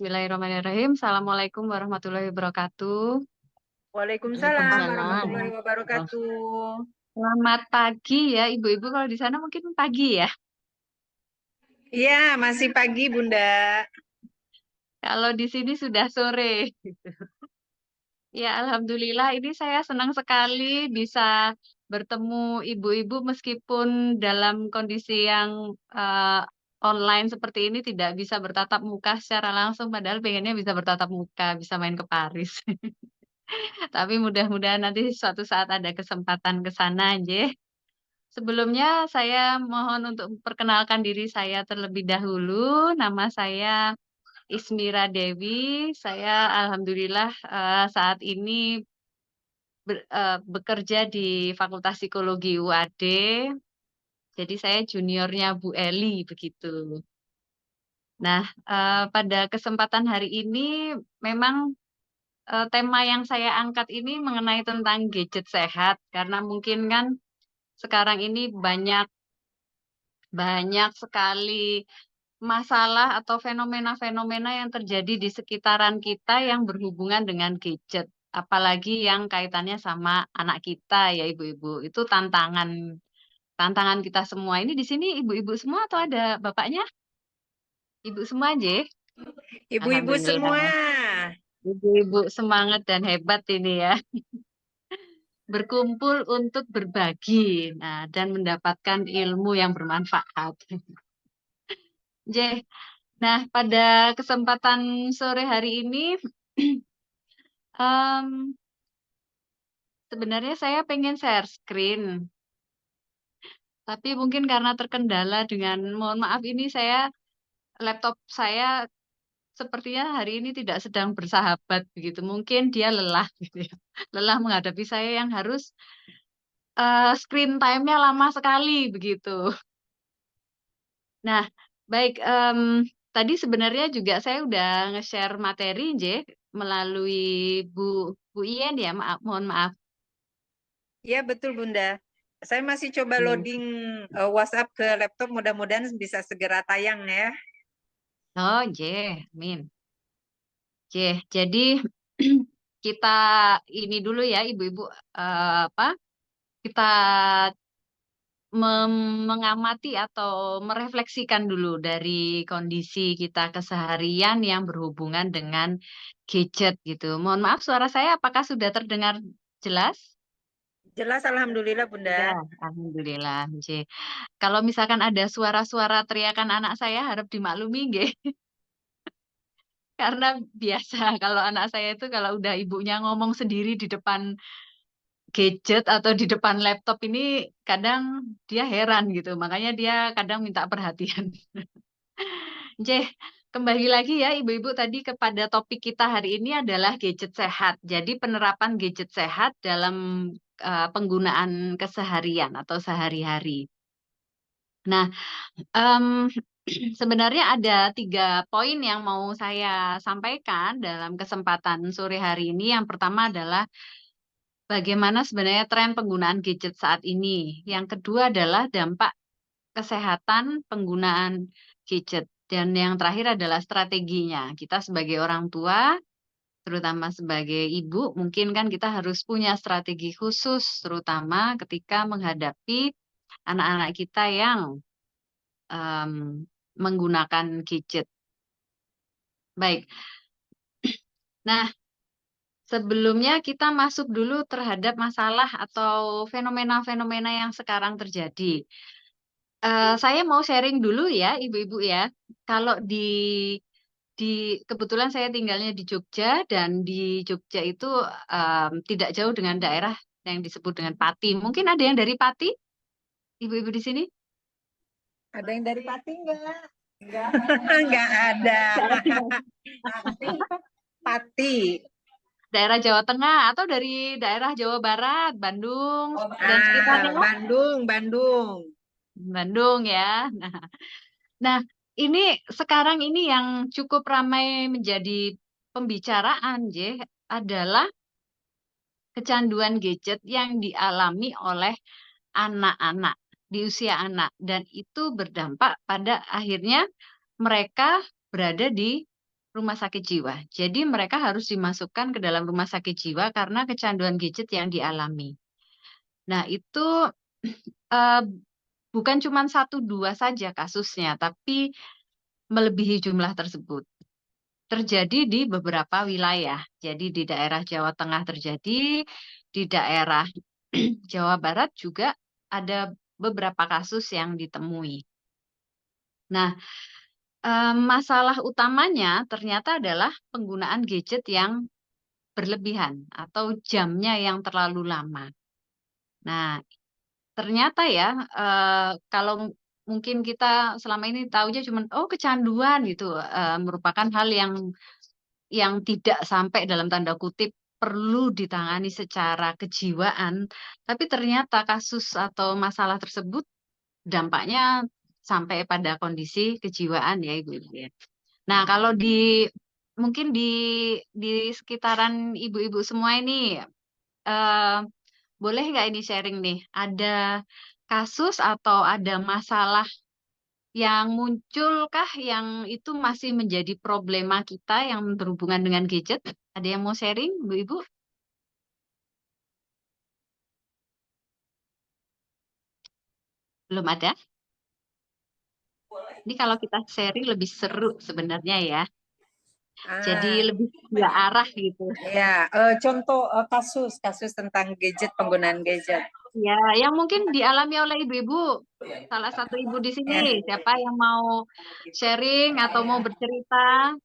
Bismillahirrahmanirrahim. Assalamualaikum warahmatullahi wabarakatuh. Waalaikumsalam Waalaikumsalam. warahmatullahi wabarakatuh. Selamat pagi ya, Ibu-ibu. Kalau di sana mungkin pagi ya. Iya, masih pagi, Bunda. Kalau di sini sudah sore. Ya, alhamdulillah ini saya senang sekali bisa bertemu ibu-ibu meskipun dalam kondisi yang online seperti ini tidak bisa bertatap muka secara langsung, padahal pengennya bisa bertatap muka, bisa main ke Paris. Tapi mudah-mudahan nanti suatu saat ada kesempatan ke sana aja. Sebelumnya saya mohon untuk memperkenalkan diri saya terlebih dahulu. Nama saya Ismira Dewi. Saya alhamdulillah saat ini bekerja di Fakultas Psikologi UAD. Jadi saya juniornya Bu Eli begitu. Nah, pada kesempatan hari ini memang tema yang saya angkat ini mengenai tentang gadget sehat karena mungkin kan sekarang ini banyak sekali masalah atau fenomena-fenomena yang terjadi di sekitaran kita yang berhubungan dengan gadget. Apalagi yang kaitannya sama anak kita ya ibu-ibu. Itu tantangan kita semua. Ini di sini ibu-ibu semua atau ada bapaknya? Ibu semua aja. Ibu-ibu semua. Alhamdulillah. Ibu-ibu semangat dan hebat ini ya. Berkumpul untuk berbagi dan mendapatkan ilmu yang bermanfaat. J. Nah, pada kesempatan sore hari ini, sebenarnya saya pengen share screen, tapi mungkin karena terkendala dengan, mohon maaf ini laptop saya sepertinya hari ini tidak sedang bersahabat begitu. Mungkin dia lelah gitu ya. Lelah menghadapi saya yang harus screen time-nya lama sekali begitu. Nah, baik, tadi sebenarnya juga saya udah nge-share materi, J, melalui Bu Ien ya, mohon maaf. Iya, betul, Bunda. Saya masih coba loading WhatsApp ke laptop, mudah-mudahan bisa segera tayang ya. Oh, J, amin. J, jadi kita ini dulu ya, ibu-ibu, kita mengamati atau merefleksikan dulu dari kondisi kita keseharian yang berhubungan dengan gadget gitu. Mohon maaf suara saya apakah sudah terdengar jelas? Jelas, alhamdulillah, Bunda. Ya, alhamdulillah. Nggih. Kalau misalkan ada suara-suara teriakan anak saya harap dimaklumi nggih. Karena biasa kalau anak saya itu kalau udah ibunya ngomong sendiri di depan gadget atau di depan laptop ini kadang dia heran gitu. Makanya dia kadang minta perhatian. Jeh, kembali lagi ya Ibu-Ibu tadi kepada topik kita hari ini adalah gadget sehat. Jadi penerapan gadget sehat dalam penggunaan keseharian atau sehari-hari. Nah, sebenarnya ada 3 poin yang mau saya sampaikan dalam kesempatan sore hari ini. Yang pertama adalah bagaimana sebenarnya tren penggunaan gadget saat ini. Yang kedua adalah dampak kesehatan penggunaan gadget. Dan yang terakhir adalah strateginya. Kita sebagai orang tua, terutama sebagai ibu, mungkin kan kita harus punya strategi khusus, terutama ketika menghadapi anak-anak kita yang menggunakan gadget. Baik. Nah, sebelumnya kita masuk dulu terhadap masalah atau fenomena-fenomena yang sekarang terjadi. Saya mau sharing dulu ya, ibu-ibu ya. Kalau kebetulan saya tinggalnya di Jogja dan di Jogja itu tidak jauh dengan daerah yang disebut dengan Pati. Mungkin ada yang dari Pati, ibu-ibu di sini? Ada yang dari Pati enggak? Enggak ada. Pati. Daerah Jawa Tengah atau dari daerah Jawa Barat, Bandung dan sekitarnya? Bandung. Bandung ya. Nah, ini sekarang ini yang cukup ramai menjadi pembicaraan, J, adalah kecanduan gadget yang dialami oleh anak-anak di usia anak dan itu berdampak pada akhirnya mereka berada di rumah sakit jiwa. Jadi mereka harus dimasukkan ke dalam rumah sakit jiwa karena kecanduan gadget yang dialami. Nah, itu eh, bukan cuma satu dua saja kasusnya, tapi melebihi jumlah tersebut. Terjadi di beberapa wilayah. Jadi di daerah Jawa Tengah terjadi, di daerah Jawa Barat juga ada beberapa kasus yang ditemui. Nah, masalah utamanya ternyata adalah penggunaan gadget yang berlebihan atau jamnya yang terlalu lama. Nah, ternyata ya, kalau mungkin kita selama ini taunya cuman, oh kecanduan gitu, merupakan hal yang tidak sampai dalam tanda kutip perlu ditangani secara kejiwaan, tapi ternyata kasus atau masalah tersebut dampaknya sampai pada kondisi kejiwaan ya Ibu-ibu ya. Nah, kalau mungkin di sekitaran ibu-ibu semua ini, eh, boleh nggak ini sharing nih? Ada kasus atau ada masalah yang munculkah yang itu masih menjadi problema kita yang berhubungan dengan gadget? Ada yang mau sharing, Bu-Ibu? Belum ada? Ini kalau kita sharing lebih seru sebenarnya ya. Jadi Ah, lebih dua arah gitu. ya, contoh kasus tentang gadget, penggunaan gadget. Ya, yang mungkin dialami oleh ibu-ibu. Salah satu ibu di sini, Ya, siapa yang mau sharing atau mau bercerita?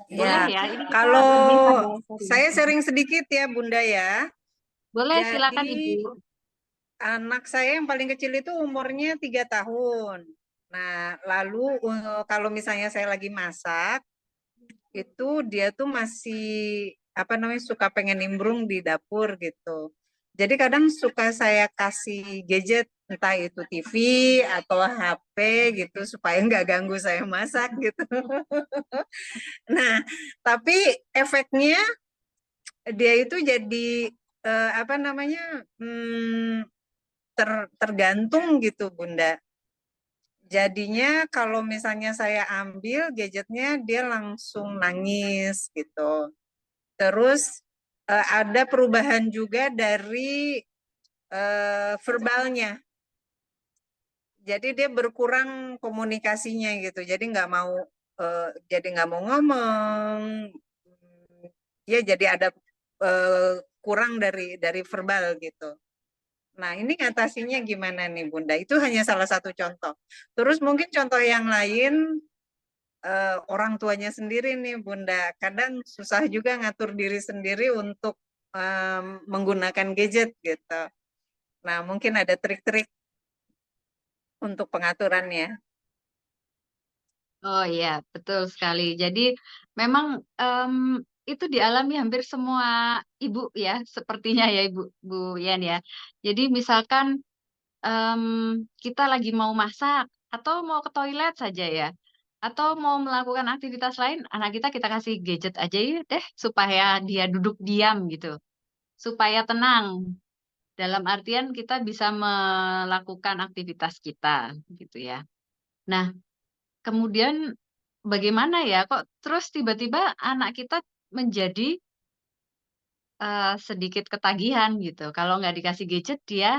Boleh ya. ya, ini kita Kalau lebih pada sharing. saya sharing sedikit ya, Bunda ya. Boleh, silakan Ibu. Jadi anak saya yang paling kecil itu umurnya 3 tahun. Nah, lalu kalau misalnya saya lagi masak, itu dia tuh masih apa namanya suka pengen nimbrung di dapur gitu. Jadi kadang suka saya kasih gadget entah itu TV atau HP gitu supaya nggak ganggu saya masak gitu. Nah, tapi efeknya dia itu jadi apa namanya tergantung gitu Bunda. Jadinya kalau misalnya saya ambil gadgetnya dia langsung nangis gitu. Terus ada perubahan juga dari verbalnya. Jadi dia berkurang komunikasinya gitu. Jadi nggak mau ngomong. Ya jadi ada kurang dari verbal gitu. Nah, ini ngatasinya gimana nih Bunda? Itu hanya salah satu contoh. Terus mungkin contoh yang lain orang tuanya sendiri nih Bunda. Kadang susah juga ngatur diri sendiri untuk menggunakan gadget gitu. Nah, mungkin ada trik-trik untuk pengaturannya. Oh iya, betul sekali. Jadi memang itu dialami hampir semua ibu ya, sepertinya ya Ibu Bu Yan ya. Jadi misalkan em, kita lagi mau masak atau mau ke toilet saja ya, atau mau melakukan aktivitas lain, anak kita kasih gadget aja ya deh supaya dia duduk diam gitu, supaya tenang. Dalam artian kita bisa melakukan aktivitas kita gitu ya. Nah, kemudian bagaimana ya kok terus tiba-tiba anak kita menjadi sedikit ketagihan gitu. Kalau nggak dikasih gadget dia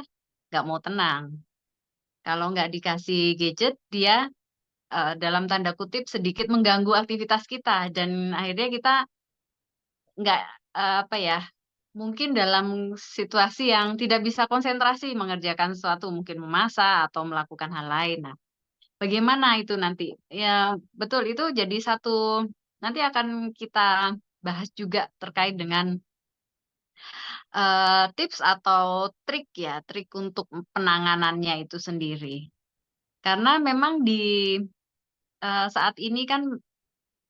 nggak mau tenang. Kalau nggak dikasih gadget dia dalam tanda kutip sedikit mengganggu aktivitas kita dan akhirnya kita nggak apa ya mungkin dalam situasi yang tidak bisa konsentrasi mengerjakan sesuatu mungkin memasak atau melakukan hal lain. Nah, bagaimana itu nanti? Ya, betul itu jadi satu nanti akan kita bahas juga terkait dengan tips atau trik ya, trik untuk penanganannya itu sendiri. Karena memang di saat ini kan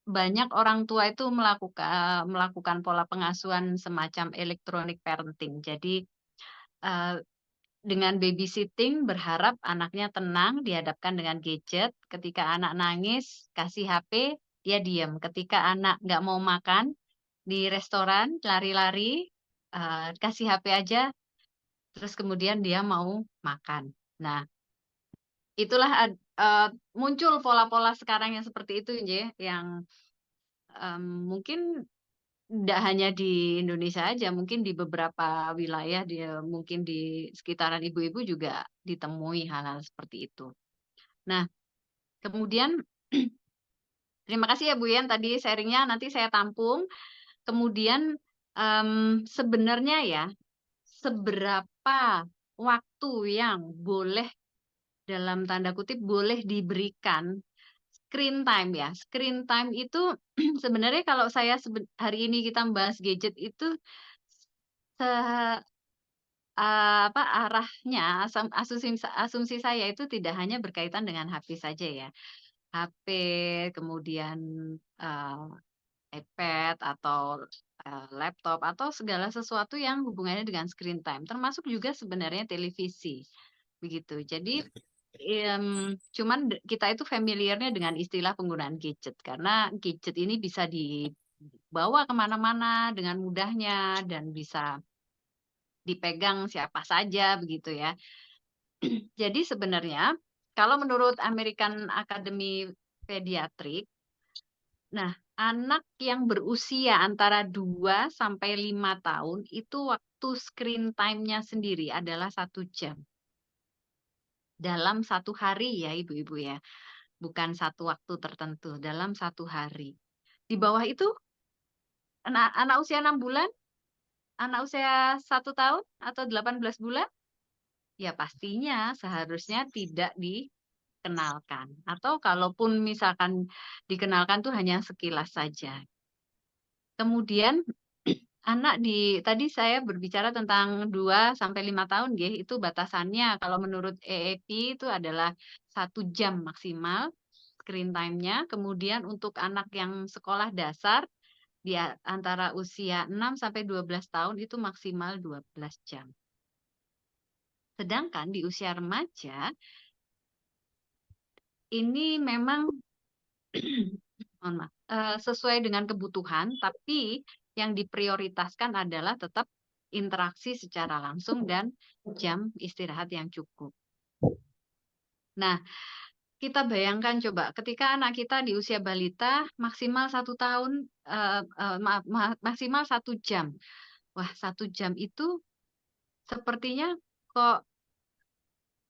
banyak orang tua itu melakukan pola pengasuhan semacam electronic parenting. Jadi eh, dengan babysitting berharap anaknya tenang dihadapkan dengan gadget. Ketika anak nangis, kasih HP, dia diam. Ketika anak nggak mau makan di restoran, lari-lari, kasih HP aja, terus kemudian dia mau makan. Nah, itulah muncul pola-pola sekarang yang seperti itu, Nje, yang mungkin tidak hanya di Indonesia aja, mungkin di beberapa wilayah mungkin di sekitaran ibu-ibu juga ditemui hal-hal seperti itu. Nah, kemudian terima kasih ya Bu Yan tadi sharing-nya, nanti saya tampung. Kemudian, sebenarnya ya, seberapa waktu yang boleh, dalam tanda kutip, boleh diberikan screen time ya. Screen time itu sebenarnya kalau saya hari ini kita membahas gadget itu, se apa, arahnya, asumsi saya itu tidak hanya berkaitan dengan HP saja ya. HP, kemudian, eee, iPad atau, laptop atau segala sesuatu yang hubungannya dengan screen time, termasuk juga sebenarnya televisi, begitu. Jadi, cuman kita itu familiar-nya dengan istilah penggunaan gadget, karena gadget ini bisa dibawa ke mana-mana dengan mudahnya dan bisa dipegang siapa saja, begitu ya. Jadi sebenarnya kalau menurut American Academy Pediatric, nah, anak yang berusia antara 2 sampai 5 tahun itu waktu screen time-nya sendiri adalah 1 jam. Dalam 1 hari ya Ibu-ibu ya, bukan satu waktu tertentu, dalam 1 hari. Di bawah itu anak anak usia 6 bulan, anak usia 1 tahun atau 18 bulan, ya pastinya seharusnya tidak dikenalkan. Atau kalaupun misalkan dikenalkan tuh hanya sekilas saja. Kemudian anak tadi saya berbicara tentang 2 sampai 5 tahun nggih, itu batasannya kalau menurut EEP itu adalah 1 jam maksimal screen time-nya. Kemudian untuk anak yang sekolah dasar antara usia 6 sampai 12 tahun itu maksimal 12 jam. Sedangkan di usia remaja ini memang mohon maaf, sesuai dengan kebutuhan, tapi yang diprioritaskan adalah tetap interaksi secara langsung dan jam istirahat yang cukup. Nah, kita bayangkan coba ketika anak kita di usia balita maksimal 1 tahun, maaf, maksimal 1 jam. Wah, 1 jam itu sepertinya kok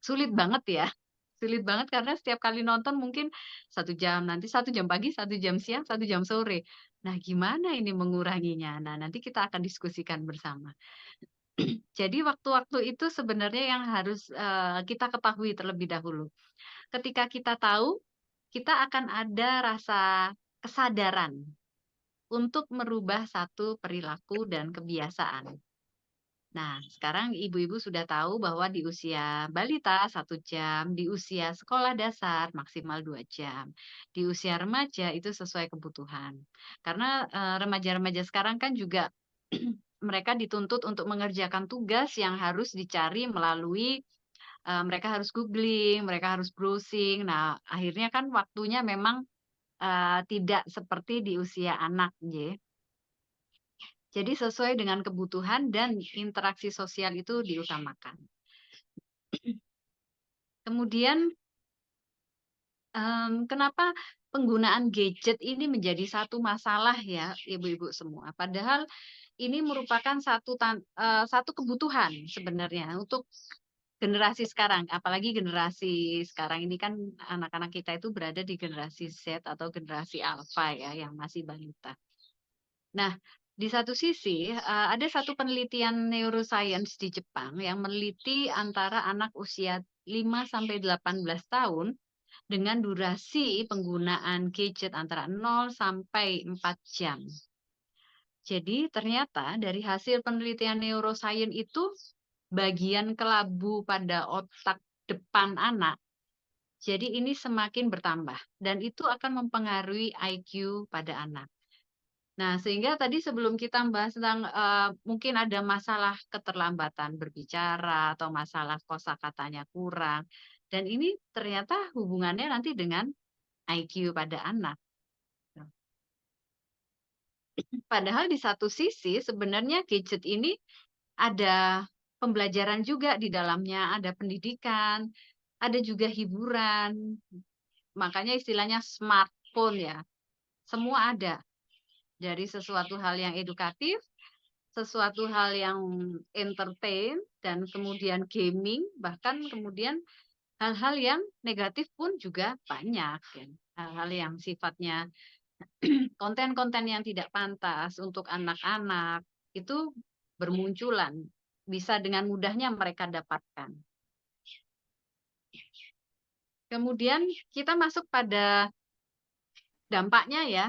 sulit banget ya. Sulit banget karena setiap kali nonton mungkin 1 jam, nanti 1 jam pagi, 1 jam siang, 1 jam sore. Nah, gimana ini menguranginya? Nah, nanti kita akan diskusikan bersama. Jadi waktu-waktu itu sebenarnya yang harus, kita ketahui terlebih dahulu. Ketika kita tahu, kita akan ada rasa kesadaran untuk merubah satu perilaku dan kebiasaan. Nah, sekarang ibu-ibu sudah tahu bahwa di usia balita 1 jam, di usia sekolah dasar maksimal 2 jam, di usia remaja itu sesuai kebutuhan. Karena remaja-remaja sekarang kan juga mereka dituntut untuk mengerjakan tugas yang harus dicari melalui mereka harus googling, mereka harus browsing. Nah, akhirnya kan waktunya memang tidak seperti di usia anak, nggih. Jadi sesuai dengan kebutuhan dan interaksi sosial itu diutamakan. Kemudian, kenapa penggunaan gadget ini menjadi satu masalah ya, ibu-ibu semua. Padahal ini merupakan satu kebutuhan sebenarnya untuk generasi sekarang, apalagi generasi sekarang ini kan anak-anak kita itu berada di generasi Z atau generasi alfa ya, yang masih balita. Nah, di satu sisi, ada satu penelitian neuroscience di Jepang yang meneliti antara anak usia 5 sampai 18 tahun dengan durasi penggunaan gadget antara 0 sampai 4 jam. Jadi ternyata dari hasil penelitian neuroscience itu bagian kelabu pada otak depan anak, jadi ini semakin bertambah dan itu akan mempengaruhi IQ pada anak. Nah, sehingga tadi sebelum kita membahas tentang, mungkin ada masalah keterlambatan berbicara atau masalah kosakatanya kurang, dan ini ternyata hubungannya nanti dengan IQ pada anak. Padahal di satu sisi sebenarnya gadget ini ada pembelajaran juga di dalamnya, ada pendidikan, ada juga hiburan, makanya istilahnya smartphone ya, semua ada. dari sesuatu hal yang edukatif, sesuatu hal yang entertain, dan kemudian gaming, bahkan kemudian hal-hal yang negatif pun juga banyak, ya. Hal-hal yang sifatnya konten-konten yang tidak pantas untuk anak-anak itu bermunculan, bisa dengan mudahnya mereka dapatkan. Kemudian kita masuk pada dampaknya ya.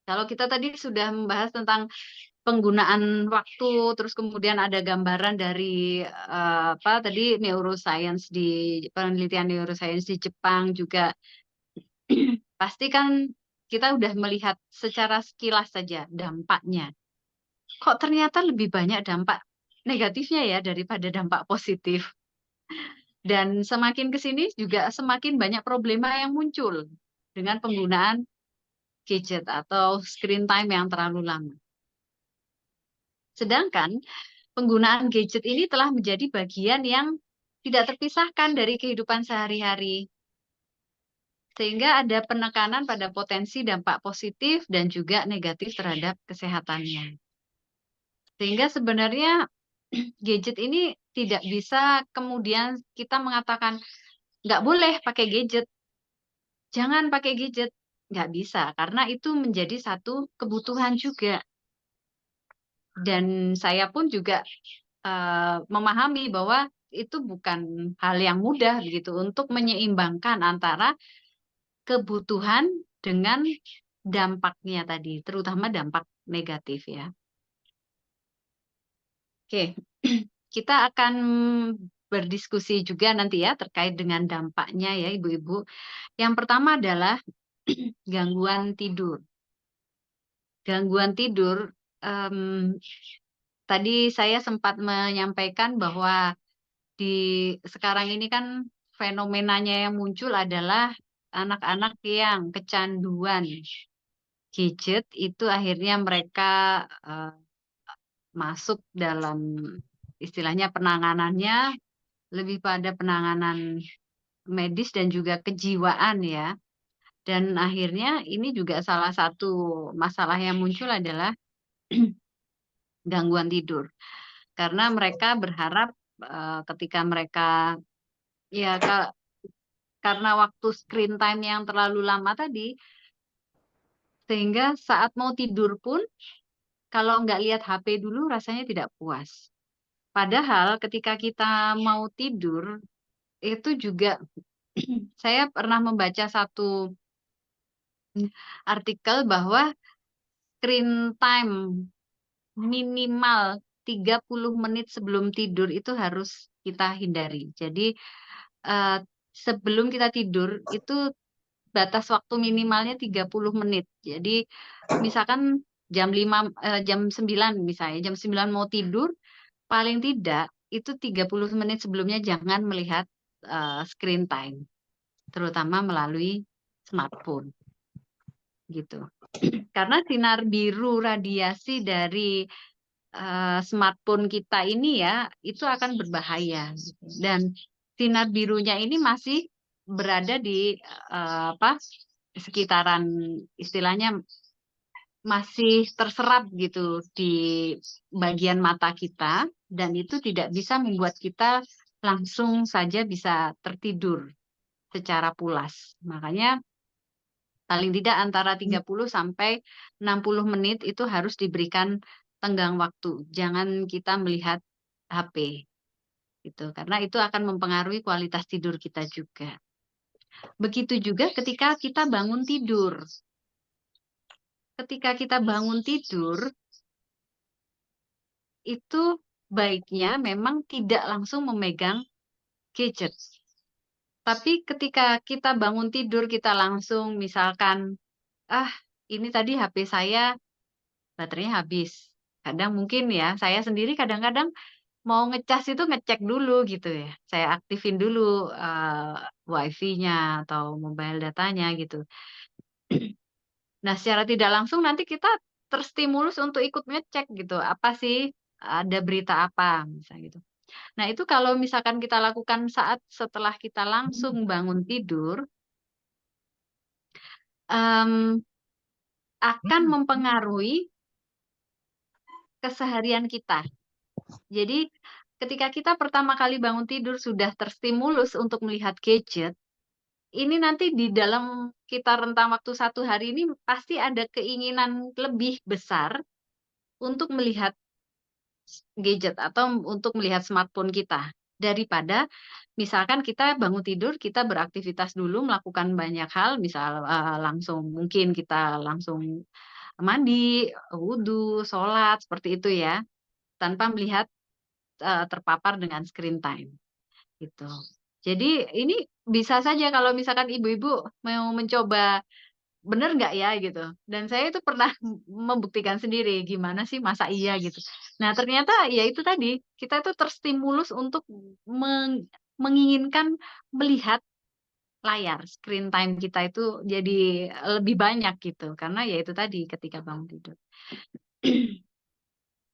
Kalau kita tadi sudah membahas tentang penggunaan waktu, terus kemudian ada gambaran dari apa tadi neuroscience di penelitian neuroscience di Jepang juga pasti kan kita udah melihat secara sekilas saja dampaknya. Kok ternyata lebih banyak dampak negatifnya ya daripada dampak positif. Dan semakin ke sini juga semakin banyak problema yang muncul dengan penggunaan gadget atau screen time yang terlalu lama. Sedangkan penggunaan gadget ini telah menjadi bagian yang tidak terpisahkan dari kehidupan sehari-hari. Sehingga ada penekanan pada potensi dampak positif dan juga negatif terhadap kesehatannya. Sehingga sebenarnya gadget ini tidak bisa kemudian kita mengatakan nggak boleh pakai gadget, jangan pakai gadget. Nggak bisa, karena itu menjadi satu kebutuhan juga. Dan saya pun juga memahami bahwa itu bukan hal yang mudah begitu untuk menyeimbangkan antara kebutuhan dengan dampaknya tadi, terutama dampak negatif ya. Oke, kita akan berdiskusi juga nanti ya terkait dengan dampaknya ya Ibu-ibu. Yang pertama adalah gangguan tidur. Gangguan tidur, tadi saya sempat menyampaikan bahwa sekarang ini kan fenomenanya yang muncul adalah anak-anak yang kecanduan gadget itu akhirnya mereka masuk dalam istilahnya penanganannya lebih pada penanganan medis dan juga kejiwaan ya. Dan akhirnya ini juga salah satu masalah yang muncul adalah gangguan tidur. Karena mereka berharap ketika mereka ya karena waktu screen time yang terlalu lama tadi, sehingga saat mau tidur pun kalau nggak lihat HP dulu rasanya tidak puas. Padahal ketika kita mau tidur itu juga saya pernah membaca satu artikel bahwa screen time minimal 30 menit sebelum tidur itu harus kita hindari. Jadi sebelum kita tidur itu batas waktu minimalnya 30 menit. Jadi misalkan jam 9 misalnya, jam 9 mau tidur, paling tidak itu 30 menit sebelumnya jangan melihat screen time, terutama melalui smartphone gitu. Karena sinar biru radiasi dari smartphone kita ini ya, itu akan berbahaya. Dan sinar birunya ini masih berada di apa sekitaran istilahnya masih terserap gitu di bagian mata kita dan itu tidak bisa membuat kita langsung saja bisa tertidur secara pulas. Makanya paling tidak antara 30 sampai 60 menit itu harus diberikan tenggang waktu. Jangan kita melihat HP gitu karena itu akan mempengaruhi kualitas tidur kita juga. Begitu juga ketika kita bangun tidur. Ketika kita bangun tidur, itu baiknya memang tidak langsung memegang gadget. Tapi ketika kita bangun tidur, kita langsung misalkan, ah ini tadi HP saya baterainya habis. Kadang mungkin ya, saya sendiri kadang-kadang mau ngecas itu ngecek dulu gitu ya. Saya aktifin dulu WiFi-nya atau mobile datanya gitu. Nah, secara tidak langsung nanti kita terstimulus untuk ikut ngecek gitu, apa sih, ada berita apa, misalnya gitu. Nah, itu kalau misalkan kita lakukan saat setelah kita langsung bangun tidur, mmm, akan mempengaruhi keseharian kita. Jadi ketika kita pertama kali bangun tidur sudah terstimulus untuk melihat gadget, ini nanti di dalam kita rentang waktu 1 hari ini pasti ada keinginan lebih besar untuk melihat gadget atau untuk melihat smartphone kita, daripada misalkan kita bangun tidur, kita beraktivitas dulu melakukan banyak hal, misal, langsung mungkin kita langsung mandi, wudu, sholat, seperti itu ya, tanpa melihat, terpapar dengan screen time, gitu. Jadi ini bisa saja kalau misalkan ibu-ibu mau mencoba, bener nggak ya gitu, dan saya itu pernah membuktikan sendiri, gimana sih masa iya gitu. Nah ternyata ya itu tadi, kita itu terstimulus untuk menginginkan melihat layar, screen time kita itu jadi lebih banyak gitu, karena ya itu tadi ketika bangun tidur.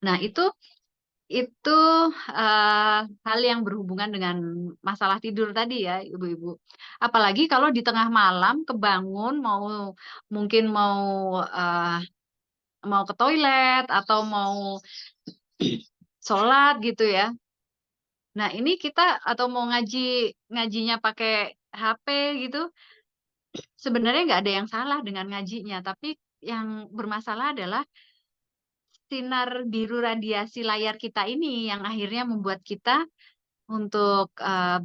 Nah itu, hal yang berhubungan dengan masalah tidur tadi ya, ibu-ibu. Apalagi kalau di tengah malam kebangun mungkin mau ke toilet atau mau sholat gitu ya. Nah ini kita atau mau ngajinya pakai HP gitu, sebenarnya nggak ada yang salah dengan ngajinya, tapi yang bermasalah adalah sinar biru radiasi layar kita ini yang akhirnya membuat kita untuk,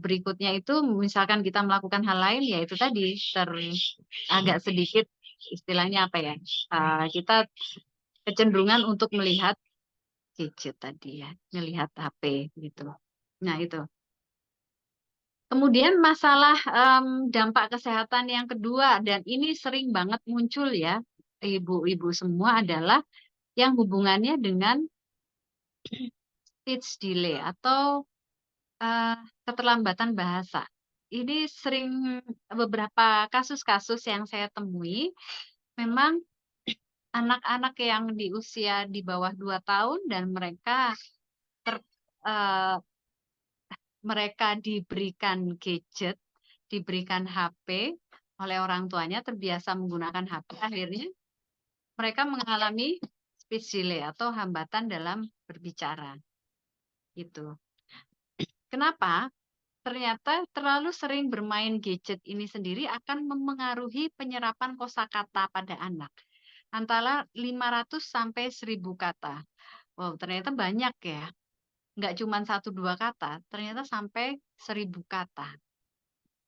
berikutnya itu misalkan kita melakukan hal lain, ya itu tadi, agak sedikit istilahnya apa ya, kita kecenderungan untuk melihat gadget tadi ya, melihat HP gitu. Nah itu. Kemudian masalah, dampak kesehatan yang kedua dan ini sering banget muncul ya, ibu-ibu semua adalah yang hubungannya dengan speech delay atau Eee, keterlambatan bahasa. Ini sering beberapa kasus-kasus yang saya temui, memang anak-anak yang di usia di bawah 2 tahun dan ter eee, mereka diberikan gadget, diberikan HP oleh orang tuanya, terbiasa menggunakan HP, akhirnya mereka mengalami speech delay atau hambatan dalam berbicara, gitu. Kenapa? Ternyata terlalu sering bermain gadget ini sendiri akan memengaruhi penyerapan kosakata pada anak. Antara 500 sampai 1.000 kata. Wow, ternyata banyak ya. Nggak cuma 1, 2 kata, ternyata sampai 1.000 kata.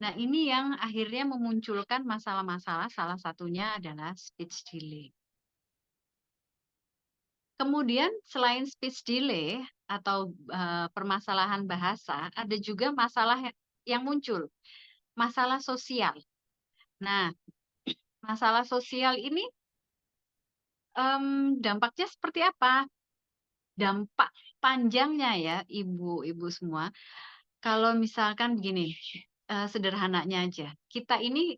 Nah, ini yang akhirnya memunculkan masalah-masalah, salah satunya adalah speech delay. Kemudian selain speech delay atau, permasalahan bahasa, ada juga masalah yang muncul, masalah sosial. Nah, masalah sosial ini, dampaknya seperti apa? Dampak panjangnya ya, ibu-ibu semua, kalau misalkan begini, sederhananya aja, kita ini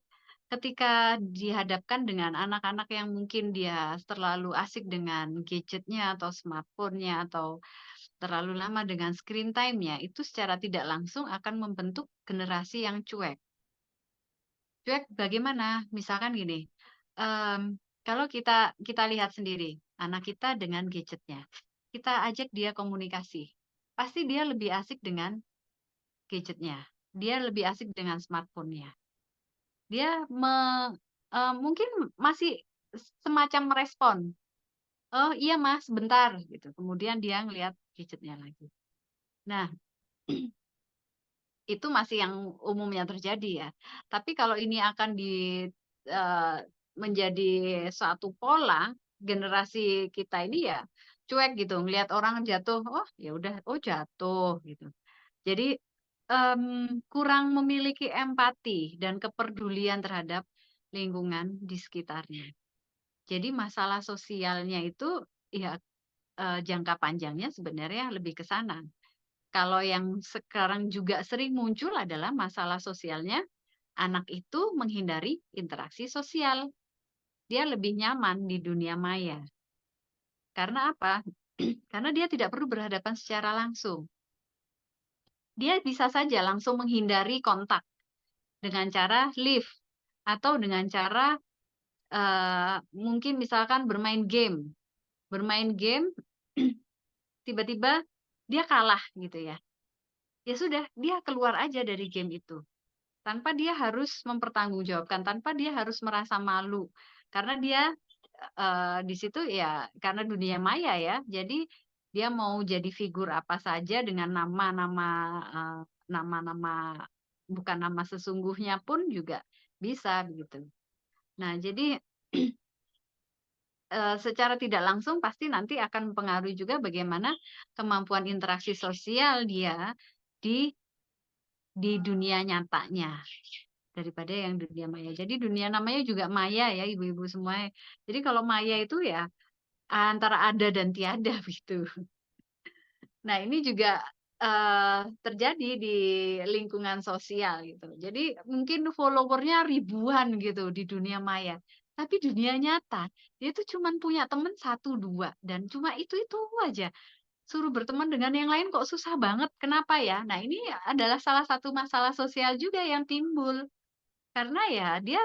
ketika dihadapkan dengan anak-anak yang mungkin dia terlalu asik dengan gadgetnya atau smartphone-nya atau terlalu lama dengan screen time-nya, itu secara tidak langsung akan membentuk generasi yang cuek. Cuek bagaimana? Misalkan gini, kalau kita kita lihat sendiri, anak kita dengan gadgetnya, kita ajak dia komunikasi, pasti dia lebih asik dengan gadgetnya, dia lebih asik dengan smartphone-nya. Dia mungkin masih semacam merespon, "Oh iya Mas, sebentar," gitu, kemudian dia ngelihat gadgetnya lagi. Nah, itu masih yang umumnya terjadi ya. Tapi kalau ini akan eee, menjadi suatu pola, generasi kita ini ya cuek gitu, ngelihat orang jatuh, "Oh ya udah, oh jatuh," gitu. Jadi, kurang memiliki empati dan kepedulian terhadap lingkungan di sekitarnya. Jadi masalah sosialnya itu ya, jangka panjangnya sebenarnya lebih ke sana. Kalau yang sekarang juga sering muncul adalah masalah sosialnya, anak itu menghindari interaksi sosial. Dia lebih nyaman di dunia maya. Karena apa? Karena dia tidak perlu berhadapan secara langsung. Dia bisa saja langsung menghindari kontak dengan cara leave atau dengan cara mungkin misalkan bermain game tiba-tiba dia kalah gitu ya. Ya sudah, dia keluar aja dari game itu. Tanpa dia harus mempertanggungjawabkan, tanpa dia harus merasa malu. Karena dia, di situ ya karena dunia maya ya, jadi dia mau jadi figur apa saja dengan nama-nama bukan nama sesungguhnya pun juga bisa begitu. Nah jadi, secara tidak langsung pasti nanti akan mempengaruhi juga bagaimana kemampuan interaksi sosial dia di dunia nyatanya. Daripada yang dunia maya. Jadi dunia namanya juga maya ya ibu-ibu semua. Jadi kalau maya itu ya antara ada dan tiada gitu. Nah ini juga, terjadi di lingkungan sosial gitu. Jadi mungkin follower-nya ribuan gitu di dunia maya. Tapi dunia nyata, dia tuh cuman punya temen satu 2 dan cuma itu aja. Suruh berteman dengan yang lain kok susah banget, kenapa ya? Nah ini adalah salah satu masalah sosial juga yang timbul. Karena ya dia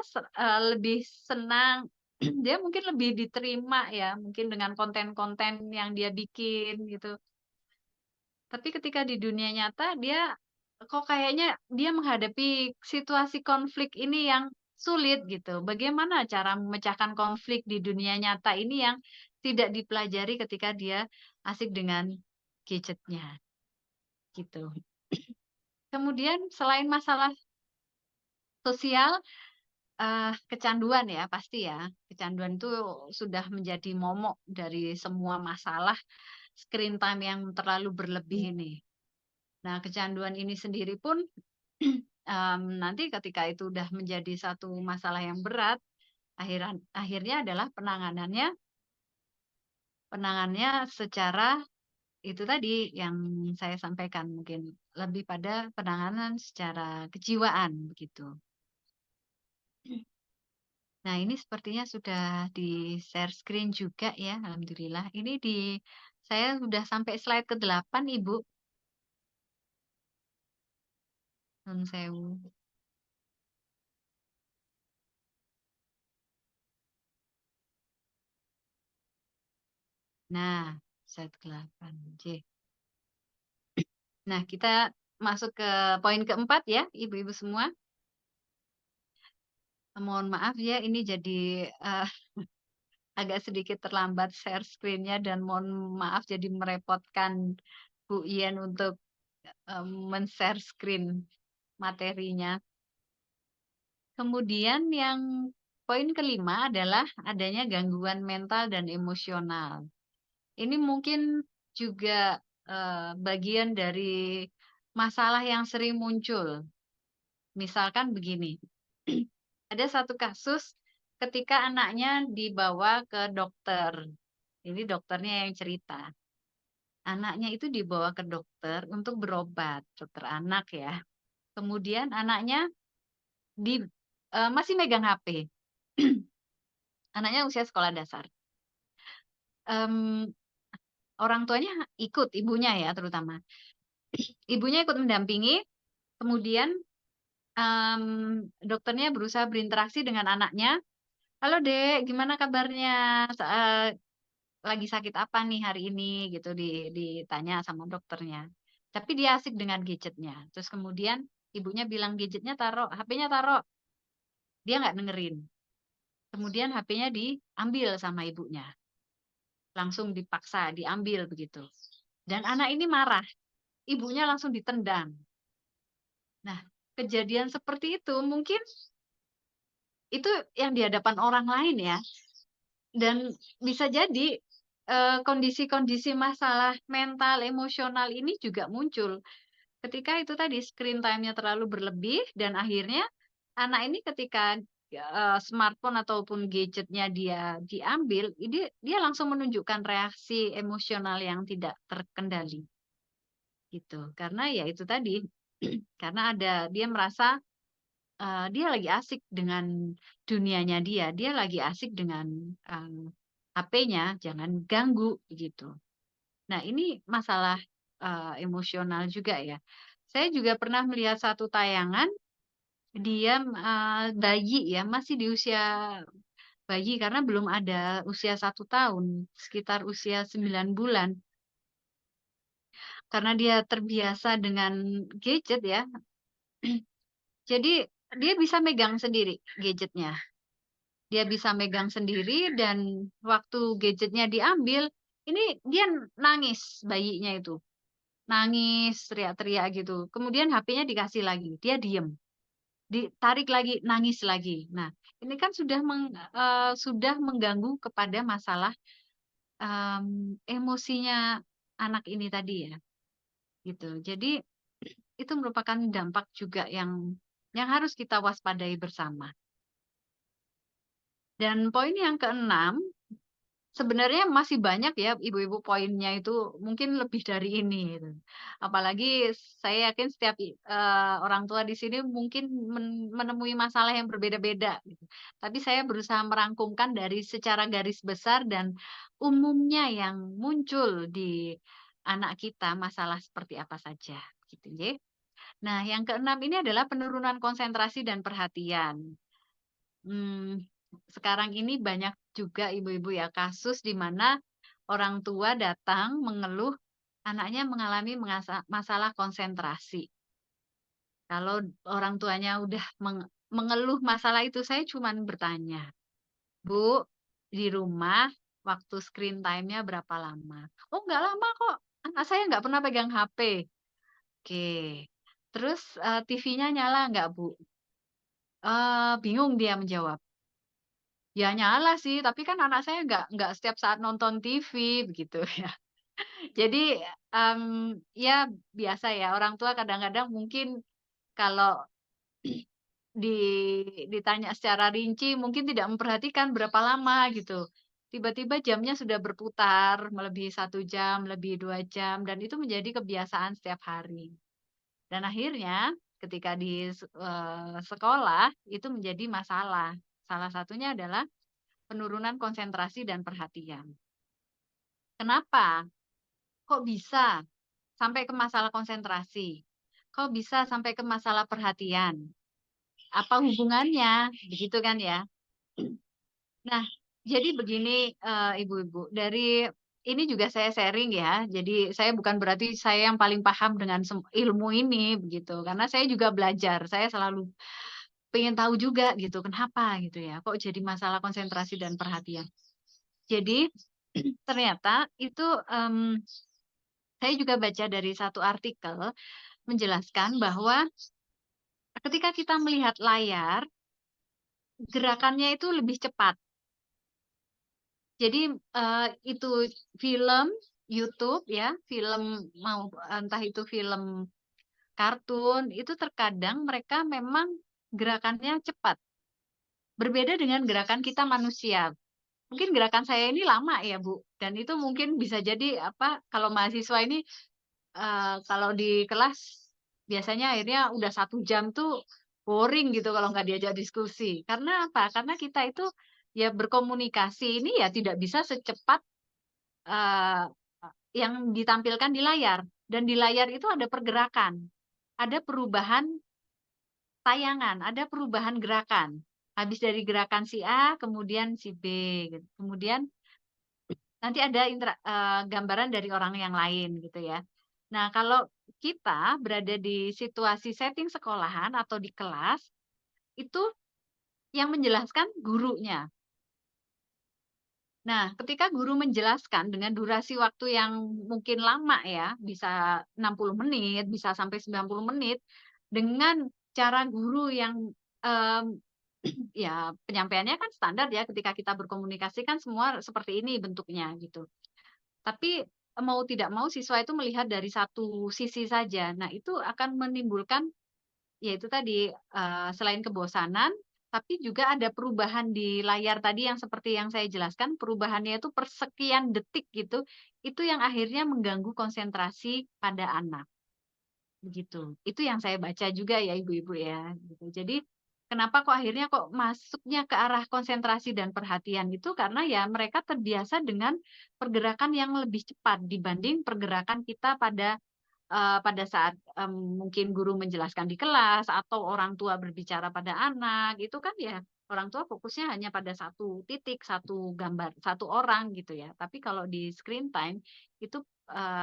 lebih senang dia mungkin lebih diterima ya, mungkin dengan konten-konten yang dia bikin gitu. Tapi ketika di dunia nyata dia kok kayaknya dia menghadapi situasi konflik ini yang sulit gitu. Bagaimana cara memecahkan konflik di dunia nyata ini yang tidak dipelajari ketika dia asik dengan gadgetnya gitu. Kemudian selain masalah sosial, kecanduan ya, pasti ya. Kecanduan itu sudah menjadi momok dari semua masalah screen time yang terlalu berlebih ini. Nah, kecanduan ini sendiri pun, nanti ketika itu udah menjadi satu masalah yang berat, akhirnya adalah penanganannya secara itu tadi yang saya sampaikan, mungkin lebih pada penanganan secara kejiwaan, begitu. Nah, ini sepertinya sudah di-share screen juga ya, alhamdulillah. Ini saya sudah sampai slide ke-8, Ibu. Nun sewu. Nah, slide ke-8. J. Nah, kita masuk ke poin keempat ya, Ibu-ibu semua. Mohon maaf ya, ini jadi agak sedikit terlambat share screen-nya dan mohon maaf jadi merepotkan Bu Ien untuk men-share screen materinya. Kemudian yang poin kelima adalah adanya gangguan mental dan emosional. Ini mungkin juga bagian dari masalah yang sering muncul. Misalkan begini, ada satu kasus ketika anaknya dibawa ke dokter. Ini dokternya yang cerita. Anaknya itu dibawa ke dokter untuk berobat, dokter anak ya. Kemudian anaknya di masih megang HP. Anaknya usia sekolah dasar. Mmm, orang tuanya ikut, ibunya ya terutama. Ibunya ikut mendampingi, kemudian, dokternya berusaha berinteraksi dengan anaknya, "Halo Dek, gimana kabarnya? Lagi sakit apa nih hari ini?" Gitu ditanya sama dokternya. Tapi dia asik dengan gadgetnya. Terus kemudian ibunya bilang, "Gadgetnya taruh, HP-nya taruh." Dia nggak dengerin. Kemudian HP-nya diambil sama ibunya. Langsung dipaksa diambil begitu. Dan anak ini marah, ibunya langsung ditendang. Nah, kejadian seperti itu mungkin itu yang di hadapan orang lain ya, dan bisa jadi, kondisi-kondisi masalah mental, emosional ini juga muncul ketika itu tadi screen time-nya terlalu berlebih dan akhirnya anak ini ketika, smartphone ataupun gadgetnya dia diambil, dia langsung menunjukkan reaksi emosional yang tidak terkendali, gitu. Karena ya itu tadi, karena dia merasa dia lagi asik dengan dunianya dia lagi asik dengan, HP-nya, jangan ganggu, begitu. Nah, ini masalah, emosional juga ya. Saya juga pernah melihat satu tayangan, dia, bayi ya, masih di usia bayi karena belum ada usia 1 tahun, sekitar usia 9 bulan. Karena dia terbiasa dengan gadget ya, jadi dia bisa megang sendiri gadgetnya. Dia bisa megang sendiri dan waktu gadgetnya diambil, ini dia nangis bayinya itu, nangis, teriak-teriak gitu. Kemudian HP-nya dikasih lagi, dia diem, ditarik lagi, nangis lagi. Nah, ini kan sudah mengganggu kepada masalah, emosinya anak ini tadi ya, gitu. Jadi itu merupakan dampak juga yang harus kita waspadai bersama. Dan poin yang keenam, sebenarnya masih banyak ya ibu-ibu poinnya itu mungkin lebih dari ini gitu. Apalagi saya yakin setiap orang tua di sini mungkin menemui masalah yang berbeda-beda gitu. Tapi saya berusaha merangkumkan dari secara garis besar dan umumnya yang muncul di anak kita masalah seperti apa saja gitu ya. Nah, yang keenam ini adalah penurunan konsentrasi dan perhatian. Mmm, Sekarang ini banyak juga ibu-ibu ya kasus di mana orang tua datang mengeluh anaknya mengalami masalah konsentrasi. Kalau orang tuanya udah mengeluh masalah itu, saya cuman bertanya, "Bu, di rumah waktu screen time-nya berapa lama?" "Oh, nggak lama kok, anak saya nggak pernah pegang HP." "Oke. Terus, TV-nya nyala nggak, Bu?" Bingung dia menjawab. Ya nyala sih, tapi kan anak saya nggak setiap saat nonton TV begitu ya. Jadi, ya biasa ya orang tua kadang-kadang mungkin kalau di ditanya secara rinci mungkin tidak memperhatikan berapa lama gitu. Tiba-tiba jamnya sudah berputar melebihi 1 jam, lebih 2 jam, dan itu menjadi kebiasaan setiap hari. Dan akhirnya ketika di sekolah itu menjadi masalah. Salah satunya adalah penurunan konsentrasi dan perhatian. Kenapa? Kok bisa sampai ke masalah konsentrasi? Kok bisa sampai ke masalah perhatian? Apa hubungannya? Begitu kan ya. Nah, jadi begini, ibu-ibu, dari ini juga saya sharing ya, jadi saya bukan berarti saya yang paling paham dengan ilmu ini begitu, karena saya juga belajar, saya selalu pengen tahu juga gitu, kenapa gitu ya, kok jadi masalah konsentrasi dan perhatian. Jadi ternyata itu, saya juga baca dari satu artikel menjelaskan bahwa ketika kita melihat layar, gerakannya itu lebih cepat. Jadi, itu film YouTube ya, film entah itu film kartun, itu terkadang mereka memang gerakannya cepat, berbeda dengan gerakan kita manusia. Mungkin gerakan saya ini lama ya, Bu, dan itu mungkin bisa jadi apa, kalau mahasiswa ini kalau di kelas biasanya akhirnya udah 1 jam tuh boring gitu kalau nggak diajak diskusi. Karena apa? Karena kita itu ya berkomunikasi ini ya tidak bisa secepat, eee, yang ditampilkan di layar. Dan di layar itu ada pergerakan, ada perubahan tayangan, ada perubahan gerakan. Habis dari gerakan si A, kemudian si B gitu. Kemudian nanti ada gambaran dari orang yang lain gitu ya. Nah, kalau kita berada di situasi setting sekolahan atau di kelas, itu yang menjelaskan gurunya. Nah, ketika guru menjelaskan dengan durasi waktu yang mungkin lama ya, bisa 60 menit, bisa sampai 90 menit, dengan cara guru yang, mmm, ya penyampaiannya kan standar ya ketika kita berkomunikasi kan semua seperti ini bentuknya gitu. Tapi, mau tidak mau siswa itu melihat dari satu sisi saja. Nah, itu akan menimbulkan, ya itu tadi, selain kebosanan, tapi juga ada perubahan di layar tadi yang seperti yang saya jelaskan, perubahannya itu per sekian detik gitu, itu yang akhirnya mengganggu konsentrasi pada anak. Begitu. Itu yang saya baca juga ya ibu-ibu ya, gitu. Jadi, kenapa kok akhirnya kok masuknya ke arah konsentrasi dan perhatian itu karena ya mereka terbiasa dengan pergerakan yang lebih cepat dibanding pergerakan kita pada saat, mungkin guru menjelaskan di kelas atau orang tua berbicara pada anak, itu kan ya orang tua fokusnya hanya pada satu titik, satu gambar, satu orang gitu ya. Tapi kalau di screen time itu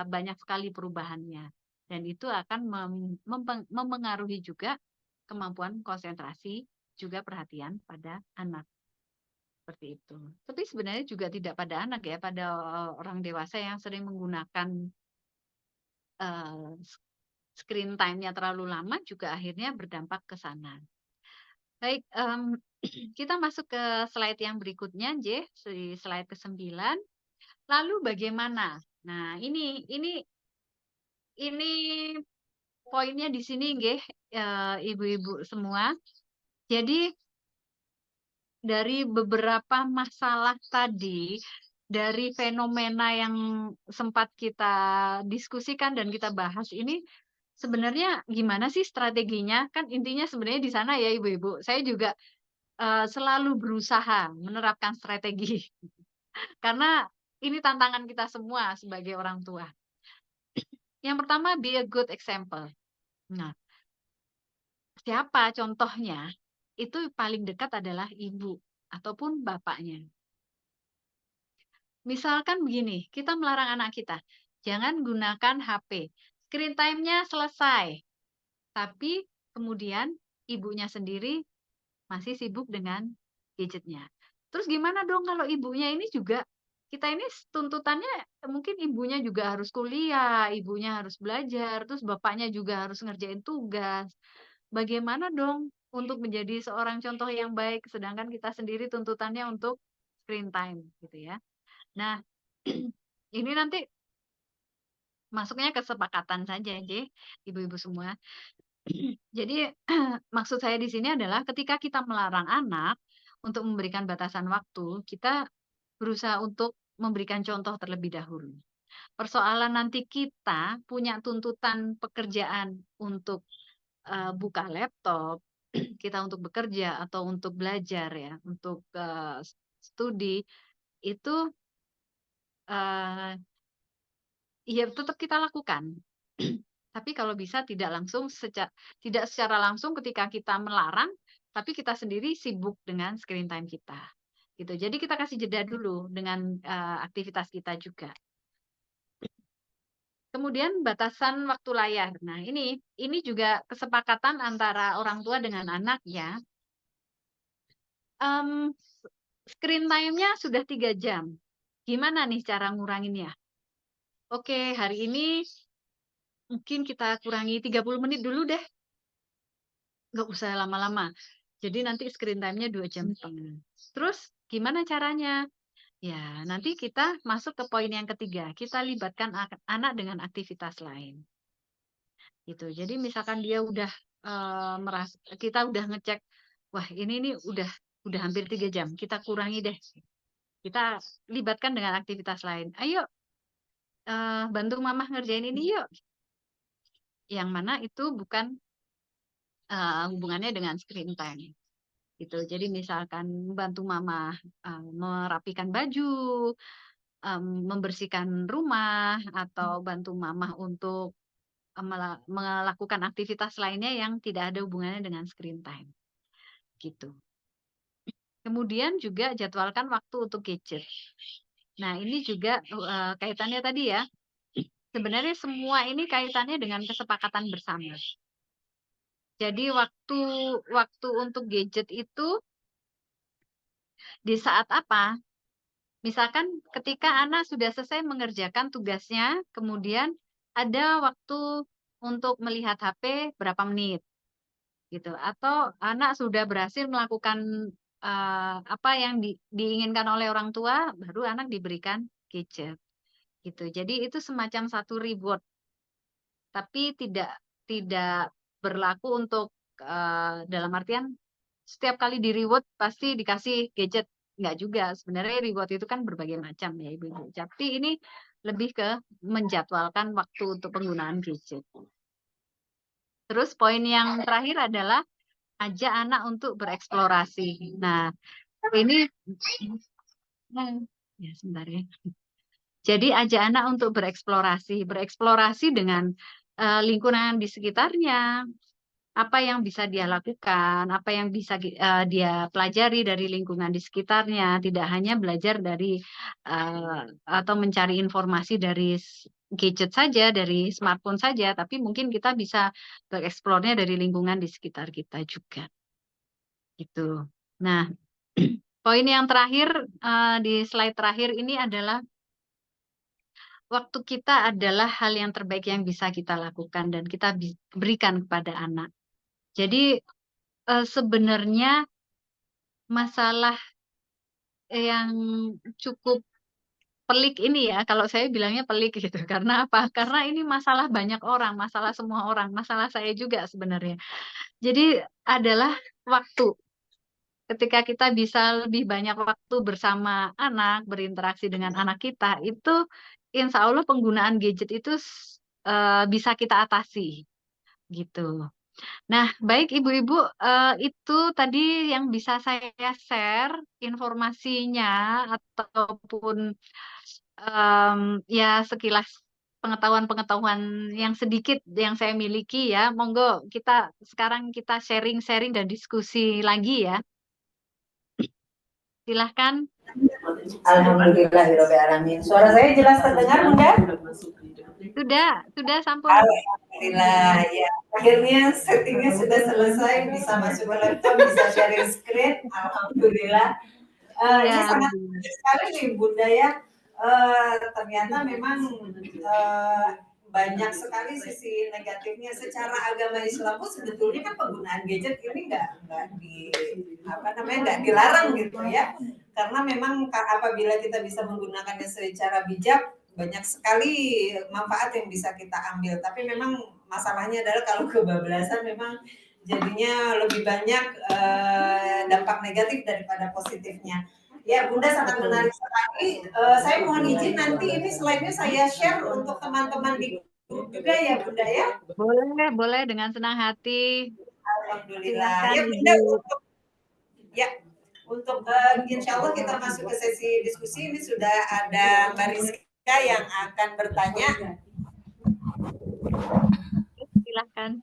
banyak sekali perubahannya dan itu akan mempengaruhi juga kemampuan konsentrasi juga perhatian pada anak seperti itu. Tapi sebenarnya juga tidak pada anak ya, pada orang dewasa yang sering menggunakan eh, screen time-nya terlalu lama juga akhirnya berdampak ke sana. Baik, kita masuk ke slide yang berikutnya, J, slide ke-9. Lalu bagaimana? Nah, ini poinnya di sini, nggih, ibu-ibu semua. Jadi dari beberapa masalah tadi, dari fenomena yang sempat kita diskusikan dan kita bahas ini, sebenarnya gimana sih strateginya? Kan intinya sebenarnya di sana ya, ibu-ibu. Saya juga selalu berusaha menerapkan strategi, karena ini tantangan kita semua sebagai orang tua. Yang pertama, be a good example. Nah, siapa contohnya? Itu paling dekat adalah ibu ataupun bapaknya. Misalkan begini, kita melarang anak kita, jangan gunakan HP. Screen time-nya selesai, tapi kemudian ibunya sendiri masih sibuk dengan gadgetnya. Terus gimana dong kalau ibunya ini juga, kita ini tuntutannya mungkin ibunya juga harus kuliah, ibunya harus belajar, terus bapaknya juga harus ngerjain tugas. Bagaimana dong untuk menjadi seorang contoh yang baik, sedangkan kita sendiri tuntutannya untuk screen time gitu ya. Nah, ini nanti masuknya kesepakatan saja, J, ibu-ibu semua. Jadi maksud saya di sini adalah ketika kita melarang anak untuk memberikan batasan waktu, kita berusaha untuk memberikan contoh terlebih dahulu. Persoalan nanti kita punya tuntutan pekerjaan untuk buka laptop, kita untuk bekerja atau untuk belajar ya, untuk studi itu eh, ya tetap kita lakukan. Tapi kalau bisa tidak secara langsung ketika kita melarang, tapi kita sendiri sibuk dengan screen time kita. Gitu. Jadi kita kasih jeda dulu dengan aktivitas kita juga. Kemudian batasan waktu layar. Nah, ini juga kesepakatan antara orang tua dengan anak ya. Em, Screen time-nya sudah 3 jam. Gimana nih cara nguranginnya? Oke, hari ini mungkin kita kurangi 30 menit dulu deh. Nggak usah lama-lama. Jadi nanti screen time-nya 2,5 jam. Terus gimana caranya? Ya, nanti kita masuk ke poin yang ketiga. Kita libatkan anak dengan aktivitas lain. Gitu. Jadi misalkan dia udah kita udah ngecek, wah ini nih udah hampir 3 jam. Kita kurangi deh. Kita libatkan dengan aktivitas lain. Ayo bantu mama ngerjain ini yuk. Yang mana itu bukan hubungannya dengan screen time. Gitu. Jadi misalkan bantu mama merapikan baju, membersihkan rumah, atau bantu mama untuk melakukan aktivitas lainnya yang tidak ada hubungannya dengan screen time. Gitu. Kemudian juga jadwalkan waktu untuk gadget. Nah, ini juga kaitannya tadi ya. Sebenarnya semua ini kaitannya dengan kesepakatan bersama. Jadi waktu untuk gadget itu di saat apa? Misalkan ketika anak sudah selesai mengerjakan tugasnya, kemudian ada waktu untuk melihat HP berapa menit, gitu. Atau anak sudah berhasil melakukan apa yang diinginkan oleh orang tua, baru anak diberikan gadget, gitu. Jadi itu semacam satu reward, tapi tidak berlaku untuk dalam artian setiap kali di-reward pasti dikasih gadget. Enggak juga. Sebenarnya reward itu kan berbagai macam ya, Ibu-ibu. Tapi ini lebih ke menjadwalkan waktu untuk penggunaan gadget. Terus poin yang terakhir adalah ajak anak untuk bereksplorasi. Nah, ini ya sebentar ya. Jadi ajak anak untuk bereksplorasi dengan lingkungan di sekitarnya, apa yang bisa dia lakukan, apa yang bisa dia pelajari dari lingkungan di sekitarnya, tidak hanya belajar dari atau mencari informasi dari gadget saja, dari smartphone saja, tapi mungkin kita bisa bereksplornya dari lingkungan di sekitar kita juga, gitu. Nah, poin yang terakhir di slide terakhir ini adalah waktu kita adalah hal yang terbaik yang bisa kita lakukan dan kita berikan kepada anak. Jadi sebenarnya masalah yang cukup pelik ini ya, kalau saya bilangnya pelik gitu. Karena apa? Karena ini masalah banyak orang, masalah semua orang, masalah saya juga sebenarnya. Jadi adalah waktu. Ketika kita bisa lebih banyak waktu bersama anak, berinteraksi dengan anak kita, itu insya Allah penggunaan gadget itu bisa kita atasi gitu. Nah, baik Ibu-ibu, itu tadi yang bisa saya share informasinya ataupun ya sekilas pengetahuan-pengetahuan yang sedikit yang saya miliki ya. Monggo sekarang kita sharing-sharing dan diskusi lagi ya. Silahkan. Alhamdulillahirobbilalamin. Suara saya jelas terdengar, Bunda? Sudah sampun. Alhamdulillah, ya. Akhirnya settingnya sudah selesai, bisa masuk ke laptop, bisa sharing screen. Alhamdulillah. Ini Ya, sangat alhamdulillah. sekali nih Bunda ya. Ternyata memang banyak sekali sisi negatifnya. Secara agama Islam pun sebetulnya kan penggunaan gadget ini nggak dilarang gitu ya. Karena memang apabila kita bisa menggunakannya secara bijak, banyak sekali manfaat yang bisa kita ambil. Tapi memang masalahnya adalah kalau kebablasan memang jadinya lebih banyak dampak negatif daripada positifnya. Ya, Bunda sangat menarik sekali. Saya mohon izin nanti ini slide-nya saya share untuk teman-teman di grup juga ya, Bunda ya. Boleh dengan senang hati. Alhamdulillah. Silakan Ya, Bunda, Ibu. untuk insya Allah kita masuk ke sesi diskusi. Ini sudah ada Mbak Rizka yang akan bertanya. Silahkan.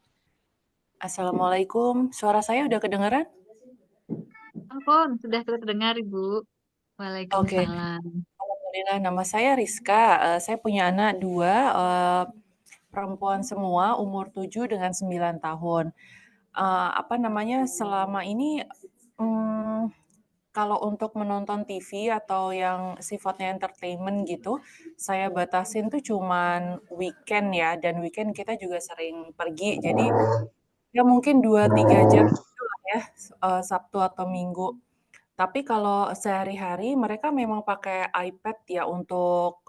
Assalamualaikum, suara saya udah kedengaran? Ampun, sudah terdengar Ibu. Oke, Waalaikumsalam. alhamdulillah nama saya Rizka. Saya punya anak 2, perempuan semua, umur 7 dengan 9 tahun. Selama ini kalau untuk menonton TV atau yang sifatnya entertainment gitu, saya batasin tuh cuman weekend ya, dan weekend kita juga sering pergi. Jadi ya mungkin 2-3 jam gitulah ya, Sabtu atau Minggu. Tapi kalau sehari-hari mereka memang pakai iPad ya untuk,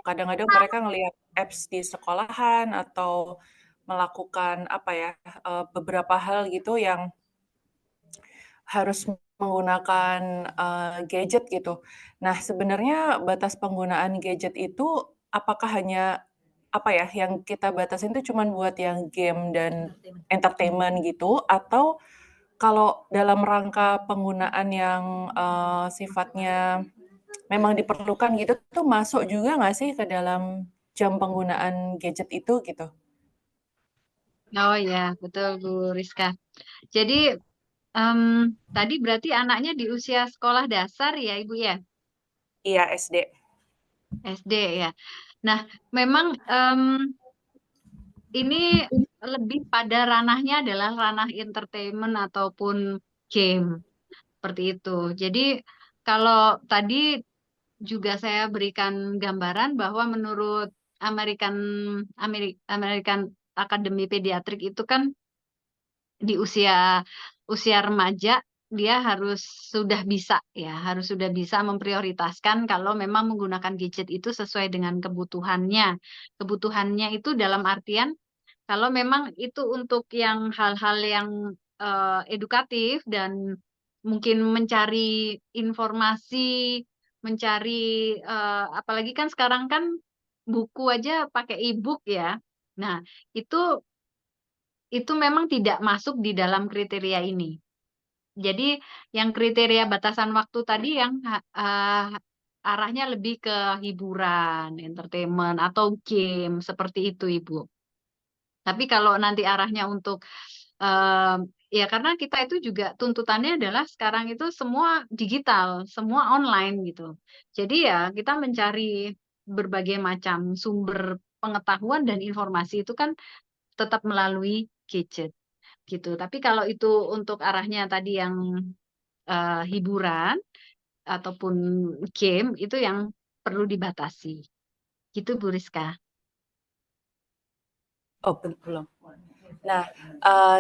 kadang-kadang mereka ngelihat apps di sekolahan atau melakukan beberapa hal gitu yang harus menggunakan, gadget gitu. Nah, sebenarnya batas penggunaan gadget itu apakah hanya, yang kita batasin itu cuman buat yang game dan entertainment gitu, atau kalau dalam rangka penggunaan yang, sifatnya memang diperlukan gitu tuh masuk juga nggak sih ke dalam jam penggunaan gadget itu gitu? Oh ya, betul Bu Rizka. Jadi tadi berarti anaknya di usia sekolah dasar ya Ibu ya? Iya, SD. SD ya. Nah, memang ini lebih pada ranahnya adalah ranah entertainment ataupun game seperti itu. Jadi kalau tadi juga saya berikan gambaran bahwa menurut American American Academy Pediatric itu kan di usia remaja dia harus sudah bisa memprioritaskan kalau memang menggunakan gadget itu sesuai dengan kebutuhannya. Kebutuhannya itu dalam artian kalau memang itu untuk yang hal-hal yang edukatif dan mungkin mencari informasi, mencari apalagi kan sekarang kan buku aja pakai e-book ya. Nah, itu itu memang tidak masuk di dalam kriteria ini. Jadi yang kriteria batasan waktu tadi yang arahnya lebih ke hiburan, entertainment atau game seperti itu, Ibu. Tapi kalau nanti arahnya untuk Ya karena kita itu juga tuntutannya adalah sekarang itu semua digital, semua online gitu. Jadi ya kita mencari berbagai macam sumber pengetahuan dan informasi itu kan tetap melalui gadget gitu. Tapi kalau itu untuk arahnya tadi yang hiburan ataupun game itu yang perlu dibatasi. Gitu Bu Rizka. Oh, belum. Nah,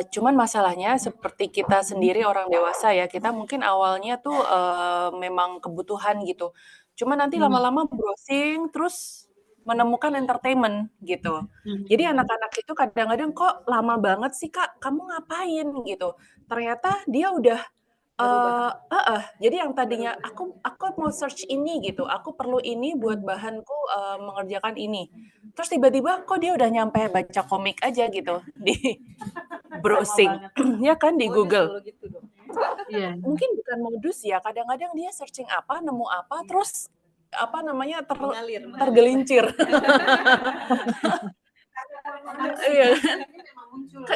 cuman masalahnya seperti kita sendiri orang dewasa ya, kita mungkin awalnya tuh, memang kebutuhan gitu. Cuma nanti Hmm. lama-lama browsing, terus menemukan entertainment gitu. Hmm. Jadi anak-anak itu kadang-kadang, "Kok lama banget sih, Kak? Kamu ngapain?" Gitu. Ternyata dia udah jadi yang tadinya aku mau search ini gitu, aku perlu ini buat bahanku, mengerjakan ini. Terus tiba-tiba kok dia udah nyampe baca komik aja gitu di browsing, ya kan di Google. Iya. Mungkin bukan modus ya, kadang-kadang dia searching apa, nemu apa, terus apa namanya tergelincir. Iya kan?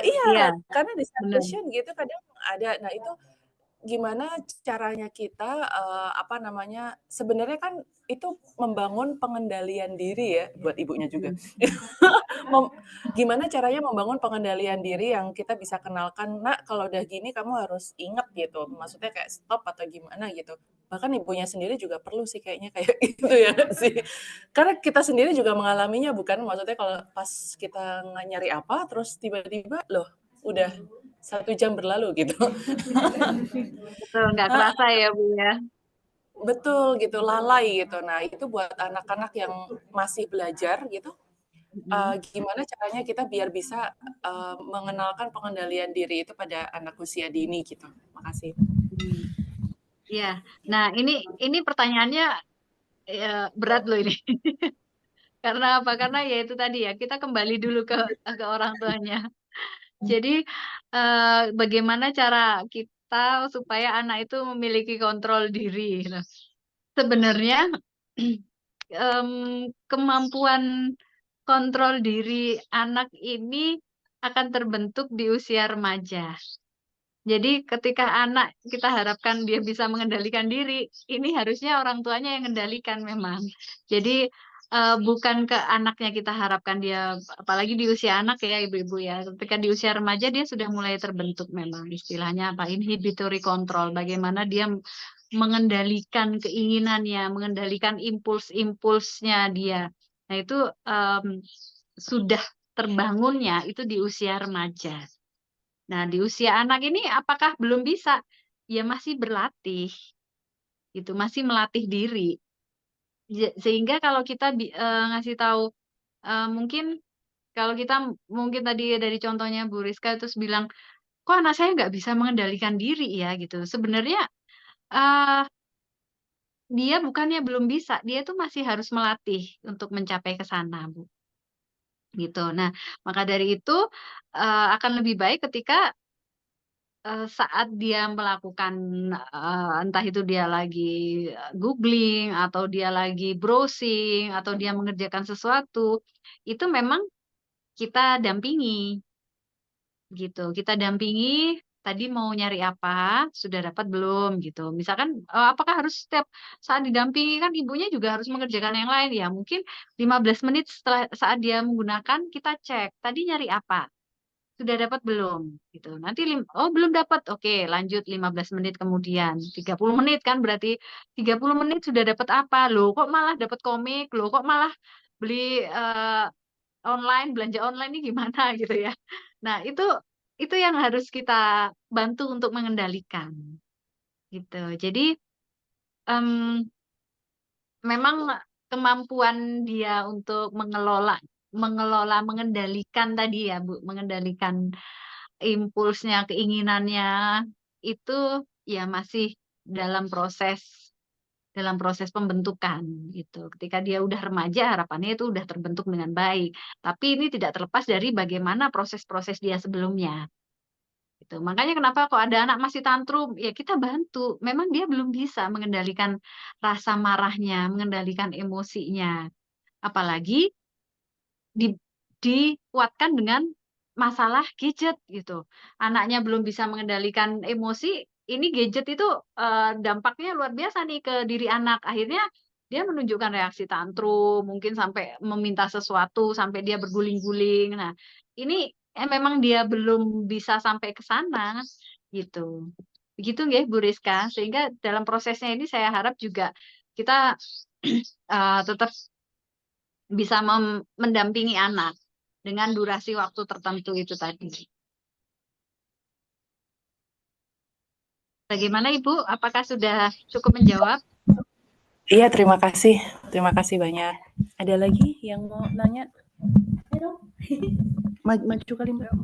Iya, Iya, karena di benar. suggestion gitu kadang ada. Nah itu gimana caranya kita, apa namanya, sebenarnya kan itu membangun pengendalian diri ya, buat ibunya juga. Gimana caranya membangun pengendalian diri yang kita bisa kenalkan, "Nak, kalau udah gini kamu harus inget," gitu. Maksudnya kayak stop atau gimana gitu. Bahkan ibunya sendiri juga perlu sih kayaknya kayak gitu ya nggak sih? Karena kita sendiri juga mengalaminya bukan, maksudnya kalau pas kita nyari apa, terus tiba-tiba, loh udah 1 jam berlalu gitu. Betul, nggak kerasa ya Bu ya. Betul gitu, lalai gitu. Nah, itu buat anak-anak yang masih belajar gitu, gimana caranya kita biar bisa, mengenalkan pengendalian diri itu pada anak usia dini gitu. Makasih. Hmm. Iya. Nah, ini pertanyaannya berat loh ini. Karena apa? Karena ya itu tadi ya, kita kembali dulu ke orang tuanya. Jadi bagaimana cara kita supaya anak itu memiliki kontrol diri gitu. Sebenarnya kemampuan kontrol diri anak ini akan terbentuk di usia remaja. Jadi ketika anak kita harapkan dia bisa mengendalikan diri, ini harusnya orang tuanya yang mengendalikan memang. Jadi bukan ke anaknya kita harapkan dia, apalagi di usia anak ya ibu-ibu ya. Ketika di usia remaja dia sudah mulai terbentuk memang istilahnya apa inhibitory control. Bagaimana dia mengendalikan keinginannya, mengendalikan impuls-impulsnya dia. Nah itu sudah terbangunnya itu di usia remaja. Nah, di usia anak ini apakah belum bisa? Ya masih berlatih, gitu, masih melatih diri. Sehingga kalau kita ngasih tahu, mungkin kalau kita mungkin tadi dari contohnya Bu Rizka terus bilang, "Kok anak saya nggak bisa mengendalikan diri ya?" Gitu. Sebenarnya, eee, dia bukannya belum bisa, dia tuh masih harus melatih untuk mencapai ke sana, Bu, gitu. Nah, maka dari itu, akan lebih baik ketika saat dia melakukan, entah itu dia lagi, googling atau dia lagi browsing atau dia mengerjakan sesuatu, itu memang kita dampingi, gitu. Kita dampingi, tadi mau nyari apa, sudah dapat belum, gitu. Misalkan, apakah harus setiap saat didampingi, kan ibunya juga harus mengerjakan yang lain ya, mungkin 15 menit setelah saat dia menggunakan, kita cek, "Tadi nyari apa?" Sudah dapat belum? Gitu. Nanti oh belum dapat, oke lanjut 15 menit kemudian, 30 menit kan berarti 30 menit sudah dapat apa? Loh kok malah dapat komik? Loh kok malah beli, online, belanja online ini gimana gitu ya. Nah itu yang harus kita bantu untuk mengendalikan, gitu. Jadi, mmm, memang kemampuan dia untuk mengendalikan tadi ya Bu, mengendalikan impulsnya, keinginannya, itu ya masih dalam proses pembentukan gitu. Ketika dia udah remaja harapannya itu udah terbentuk dengan baik. Tapi ini tidak terlepas dari bagaimana proses-proses dia sebelumnya, gitu. Makanya kenapa kok ada anak masih tantrum, ya kita bantu. Memang dia belum bisa mengendalikan rasa marahnya, mengendalikan emosinya. Apalagi dikuatkan dengan masalah gadget gitu. Anaknya belum bisa mengendalikan emosi, ini gadget itu dampaknya luar biasa nih ke diri anak. Akhirnya dia menunjukkan reaksi tantrum, mungkin sampai meminta sesuatu, sampai dia berguling-guling. Nah, ini memang dia belum bisa sampai ke sana gitu. Begitu nggih Bu Rizka, sehingga dalam prosesnya ini saya harap juga kita tetap bisa mendampingi anak dengan durasi waktu tertentu itu tadi. Bagaimana Ibu? Apakah sudah cukup menjawab? Iya, terima kasih. Terima kasih banyak. Ada lagi yang mau nanya? Maju kali Mbak.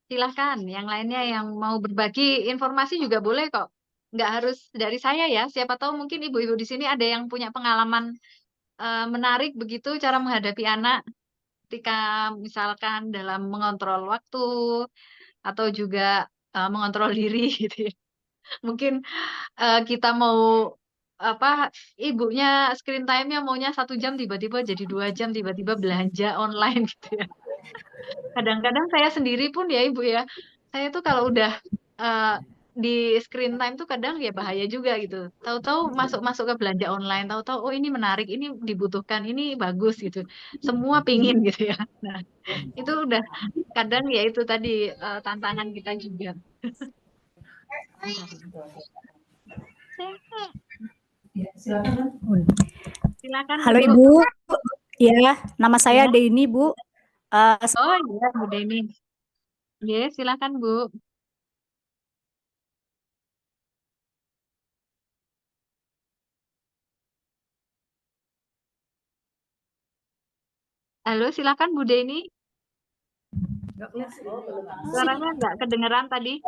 Silahkan, yang lainnya yang mau berbagi informasi juga boleh kok. Nggak harus dari saya ya, siapa tahu mungkin ibu-ibu di sini ada yang punya pengalaman menarik begitu cara menghadapi anak ketika misalkan dalam mengontrol waktu atau juga mengontrol diri gitu ya. Mungkin kita mau apa ibunya screen time-nya maunya 1 jam tiba-tiba jadi 2 jam tiba-tiba belanja online gitu ya. Kadang-kadang saya sendiri pun ya Ibu ya, saya tuh kalau udah eh, di screen time tuh kadang ya bahaya juga gitu. Tahu-tahu masuk-masuk ke belanja online, tahu-tahu oh ini menarik, ini dibutuhkan, ini bagus gitu. Semua pingin gitu ya. Nah, itu udah kadang ya itu tadi tantangan kita juga. Silakan Halo Bu. Ibu, ya nama saya Ya. Deni Bu. Oh iya Bu Deni. Ya, silakan Bu. Halo, silakan Bu Deni. Suaranya nggak kedengeran tadi.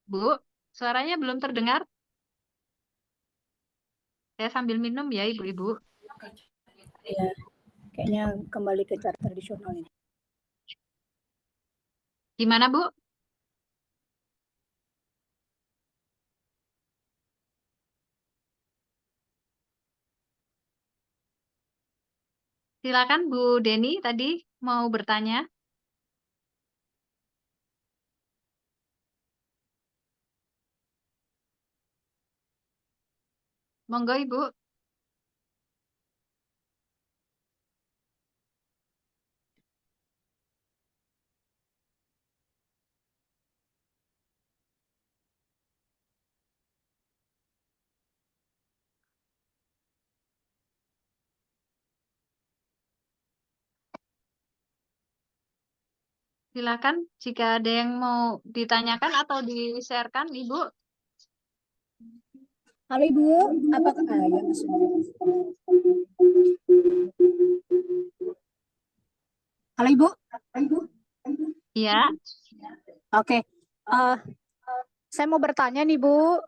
Bu, suaranya belum terdengar. Saya sambil minum ya, Ibu-ibu. Ya, kayaknya kembali ke cara tradisional ini. Gimana, Bu? Silakan Bu Deni tadi mau bertanya. Monggo, Ibu. Silakan jika ada yang mau ditanyakan atau di-sharekan, Ibu. Halo Ibu, apakah ya masuk. Halo Ibu. Iya. Oke. Saya mau bertanya nih Bu.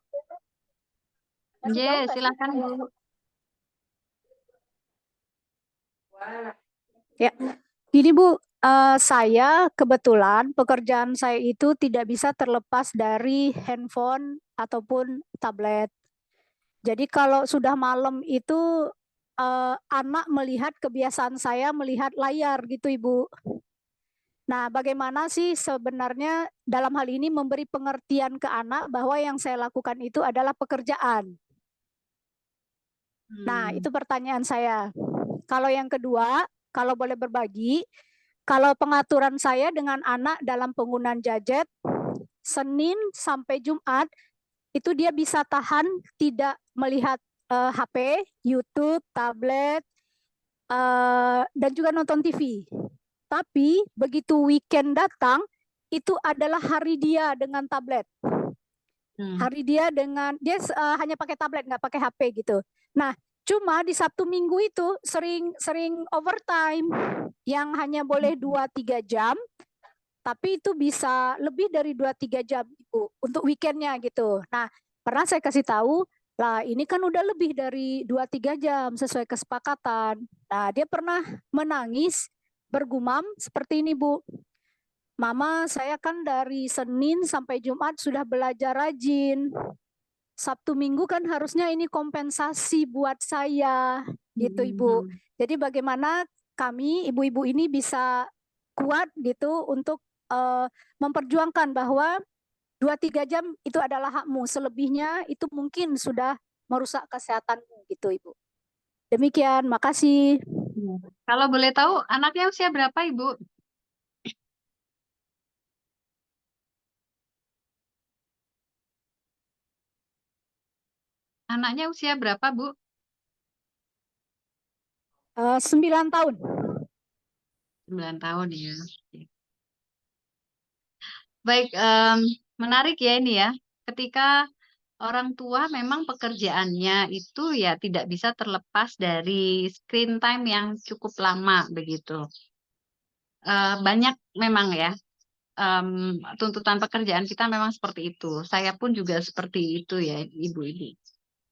Yes, silakan Bu. Ya, gini Bu, saya kebetulan pekerjaan saya itu tidak bisa terlepas dari handphone ataupun tablet. Jadi kalau sudah malam itu anak melihat kebiasaan saya melihat layar gitu Ibu. Nah, bagaimana sih sebenarnya dalam hal ini memberi pengertian ke anak bahwa yang saya lakukan itu adalah pekerjaan. Nah, itu pertanyaan saya. Kalau yang kedua, kalau boleh berbagi, kalau pengaturan saya dengan anak dalam penggunaan gadget, Senin sampai Jumat, itu dia bisa tahan tidak melihat HP, YouTube, tablet, dan juga nonton TV. Tapi begitu weekend datang, itu adalah hari dia dengan tablet. Hari dia dengan, dia hanya pakai tablet, nggak pakai HP gitu. Nah, cuma di Sabtu Minggu itu sering overtime yang hanya boleh 2-3 jam, tapi itu bisa lebih dari 2-3 jam Ibu, untuk weekendnya gitu. Nah, pernah saya kasih tahu Lah, ini kan udah lebih dari 2-3 jam sesuai kesepakatan. Nah, dia pernah menangis, bergumam seperti ini, Bu. Mama, saya kan dari Senin sampai Jumat sudah belajar rajin. Sabtu Minggu kan harusnya ini kompensasi buat saya, gitu Ibu. Jadi bagaimana kami, ibu-ibu ini bisa kuat gitu untuk memperjuangkan bahwa 2-3 jam itu adalah hakmu. Selebihnya itu mungkin sudah merusak kesehatanmu gitu Ibu. Demikian, makasih. Kalau boleh tahu, anaknya usia berapa, Ibu? Anaknya usia berapa, Bu? 9 tahun. 9 tahun ya. Baik, menarik ya ini ya. Ketika orang tua memang pekerjaannya itu ya tidak bisa terlepas dari screen time yang cukup lama begitu. Banyak memang ya, tuntutan pekerjaan kita memang seperti itu. Saya pun juga seperti itu ya, ibu-ibu.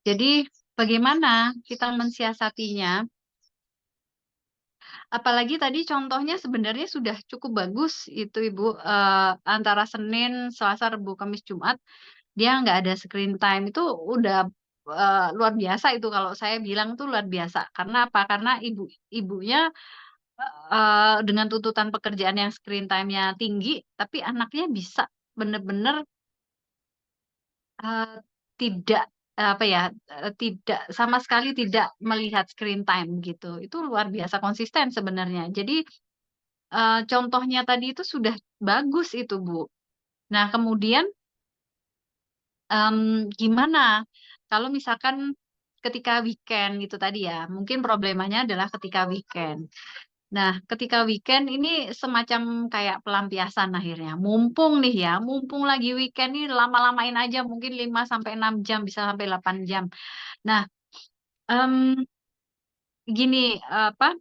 Jadi bagaimana kita mensiasatinya? Apalagi tadi contohnya sebenarnya sudah cukup bagus itu Ibu, antara Senin, Selasa, Rabu, Kamis, Jumat, dia nggak ada screen time itu udah, luar biasa itu kalau saya bilang tuh luar biasa. Karena apa? Karena ibunya, dengan tuntutan pekerjaan yang screen time-nya tinggi, tapi anaknya bisa bener-bener Eee, tidak, apa ya, tidak sama sekali tidak melihat screen time gitu. Itu luar biasa konsisten sebenarnya. Jadi, contohnya tadi itu sudah bagus itu, Bu. Nah kemudian, gimana kalau misalkan ketika weekend gitu tadi ya, mungkin problemanya adalah ketika weekend. Nah, ketika weekend ini semacam kayak pelampiasan akhirnya. Mumpung nih ya, mumpung lagi weekend nih lama-lamain aja mungkin 5 sampai 6 jam, bisa sampai 8 jam. Nah, mmm, gini, apa,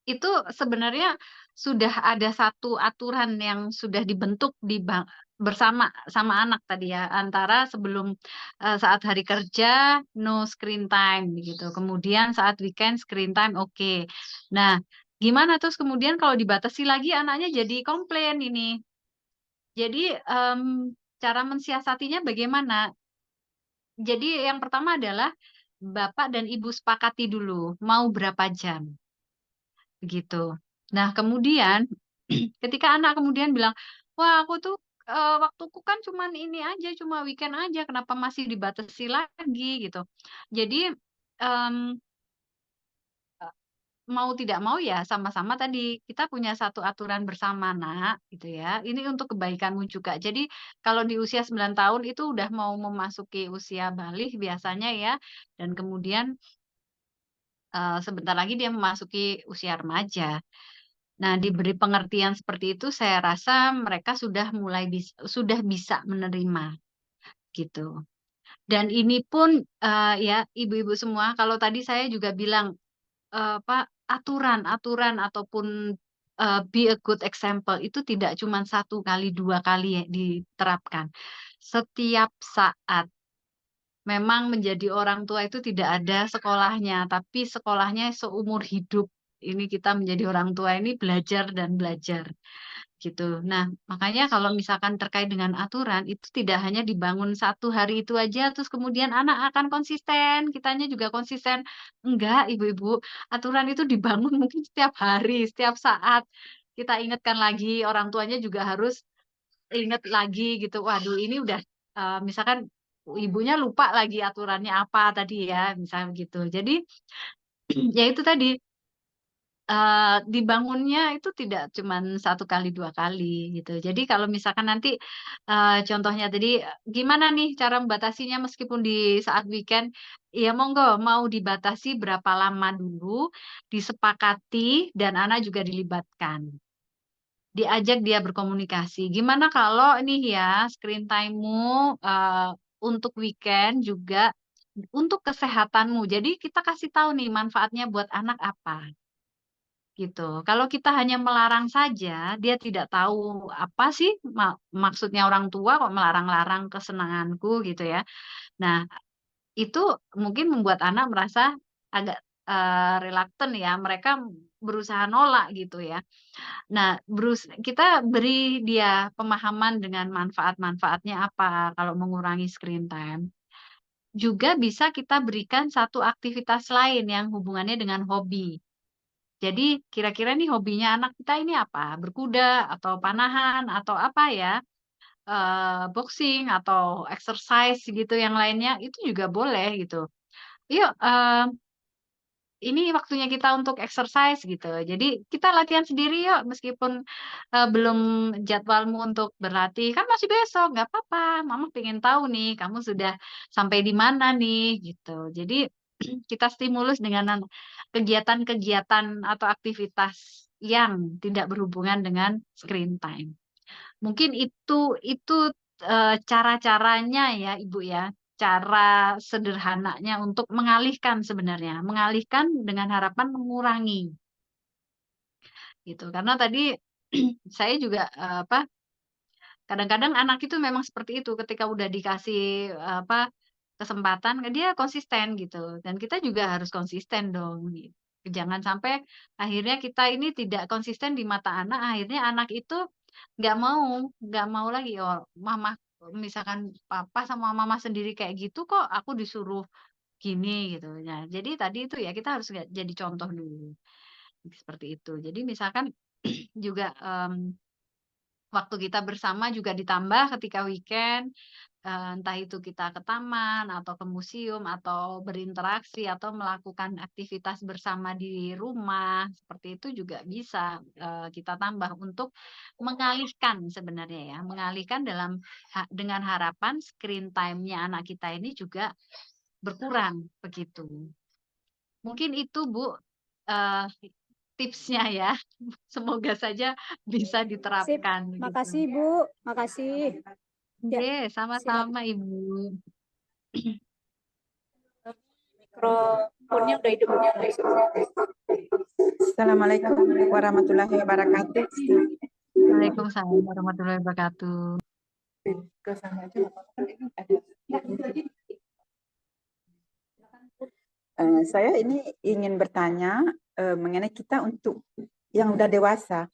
itu sebenarnya sudah ada satu aturan yang sudah dibentuk bersama sama anak tadi ya, antara sebelum, saat hari kerja no screen time gitu, kemudian saat weekend screen time oke. Nah, gimana terus kemudian kalau dibatasi lagi anaknya jadi komplain ini. Jadi, cara mensiasatinya bagaimana? Jadi yang pertama adalah bapak dan ibu sepakati dulu mau berapa jam. Begitu. Nah, kemudian ketika anak kemudian bilang, "Wah, aku tuh, waktuku kan cuman ini aja, cuma weekend aja, kenapa masih dibatasi lagi?" Gitu. Jadi, mmm, mau tidak mau ya sama-sama tadi, kita punya satu aturan bersama, "Nak," gitu ya, "ini untuk kebaikanmu juga." Jadi kalau di usia 9 tahun itu udah mau memasuki usia balik biasanya ya, dan kemudian, sebentar lagi dia memasuki usia remaja. Nah, diberi pengertian seperti itu saya rasa mereka sudah bisa menerima, gitu. Dan ini pun, ya ibu-ibu semua kalau tadi saya juga bilang, apa, aturan-aturan ataupun, be a good example itu tidak cuma 1 kali, 2 kali ya diterapkan. Setiap saat. Memang menjadi orang tua itu tidak ada sekolahnya, tapi sekolahnya seumur hidup. Ini kita menjadi orang tua ini belajar dan belajar, gitu. Nah, makanya kalau misalkan terkait dengan aturan, itu tidak hanya dibangun 1 hari itu aja, terus kemudian anak akan konsisten, kitanya juga konsisten. Enggak, ibu-ibu, aturan itu dibangun mungkin setiap hari, setiap saat. Kita ingatkan lagi, orang tuanya juga harus ingat lagi gitu, waduh ini udah, misalkan ibunya lupa lagi aturannya apa tadi ya, misalnya gitu. Jadi, ya itu tadi, dibangunnya itu tidak cuman 1 kali, 2 kali gitu. Jadi kalau misalkan nanti, contohnya tadi, gimana nih cara membatasinya meskipun di saat weekend, ya monggo mau dibatasi berapa lama dulu, disepakati dan anak juga dilibatkan. Diajak dia berkomunikasi, "Gimana kalau nih ya screen time-mu, untuk weekend juga untuk kesehatanmu." Jadi kita kasih tahu nih manfaatnya buat anak apa, gitu. Kalau kita hanya melarang saja, dia tidak tahu apa sih maksudnya orang tua kok melarang-larang kesenanganku gitu ya. Nah, itu mungkin membuat anak merasa agak reluctant ya, mereka berusaha nolak gitu ya. Nah, kita beri dia pemahaman dengan manfaat-manfaatnya apa kalau mengurangi screen time. Juga bisa kita berikan satu aktivitas lain yang hubungannya dengan hobi. Jadi kira-kira nih hobinya anak kita ini apa? Berkuda atau panahan atau apa ya? Boxing atau exercise gitu yang lainnya itu juga boleh gitu. Yuk, ini waktunya kita untuk exercise gitu. Jadi kita latihan sendiri yuk meskipun, belum jadwalmu untuk berlatih, kan masih besok, nggak apa-apa, mama pengen tahu nih kamu sudah sampai di mana nih, gitu. Jadi kita stimulus dengan kegiatan-kegiatan atau aktivitas yang tidak berhubungan dengan screen time. Mungkin itu, cara-caranya ya, Ibu, ya, cara sederhananya untuk mengalihkan sebenarnya, mengalihkan dengan harapan mengurangi, gitu. Karena tadi saya juga, kadang-kadang anak itu memang seperti itu, ketika udah dikasih, kesempatan, dia konsisten gitu, dan kita juga harus konsisten dong, gitu. Jangan sampai akhirnya kita ini tidak konsisten di mata anak, akhirnya anak itu nggak mau lagi, "Oh, mama," misalkan papa sama mama sendiri kayak gitu kok aku disuruh gini gitu. Nah, jadi tadi itu ya kita harus jadi contoh dulu, seperti itu. Jadi misalkan juga, waktu kita bersama juga ditambah ketika weekend, entah itu kita ke taman atau ke museum atau berinteraksi atau melakukan aktivitas bersama di rumah, seperti itu juga bisa, kita tambah untuk mengalihkan sebenarnya ya, mengalihkan dengan harapan screen time-nya anak kita ini juga berkurang, begitu. Mungkin itu Bu, eee, tipsnya ya, semoga saja bisa Sip, diterapkan, gitu. makasih Bu, makasih. Ya, Oke, silakan. sama-sama Ibu. Mikrofonnya udah hidup. Assalamualaikum warahmatullahi wabarakatuh. Waalaikumsalam warahmatullahi wabarakatuh. Saya ini ingin bertanya mengenai kita untuk yang udah dewasa.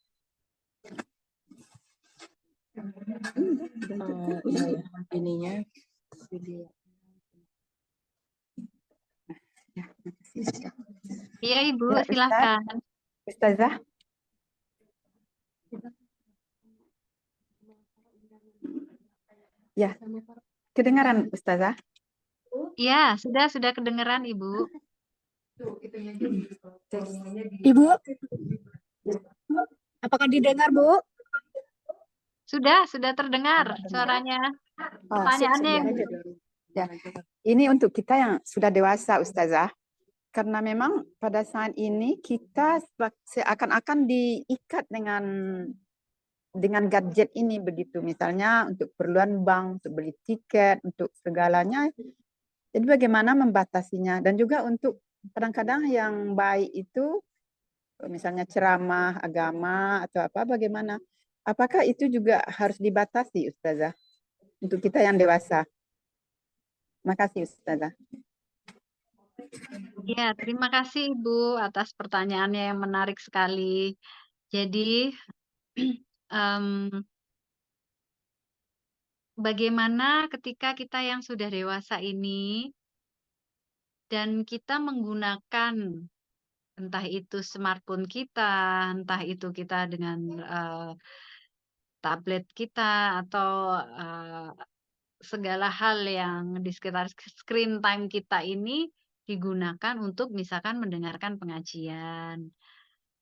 Ininya video. Iya Ibu, Ya, Ustaz, silakan. Ustazah. Ya, kedengaran Ustazah? Iya, sudah kedengeran Ibu. Ibu, apakah didengar Bu? Sudah terdengar suaranya. Oh, Pertanyaannya sip, yang aja. ya. Ini untuk kita yang sudah dewasa, Ustazah. Karena memang pada saat ini kita seakan-akan diikat dengan gadget ini begitu. Misalnya untuk keperluan bank, untuk beli tiket, untuk segalanya. Jadi bagaimana membatasinya? Dan juga untuk kadang-kadang yang baik itu misalnya ceramah agama atau apa, bagaimana? Apakah itu juga harus dibatasi, Ustazah, untuk kita yang dewasa? Makasih, Ustazah. Ya, terima kasih Ibu atas pertanyaannya yang menarik sekali. Jadi, bagaimana ketika kita yang sudah dewasa ini dan kita menggunakan entah itu smartphone kita, entah itu kita dengan tablet kita atau segala hal yang di sekitar screen time kita ini digunakan untuk misalkan mendengarkan pengajian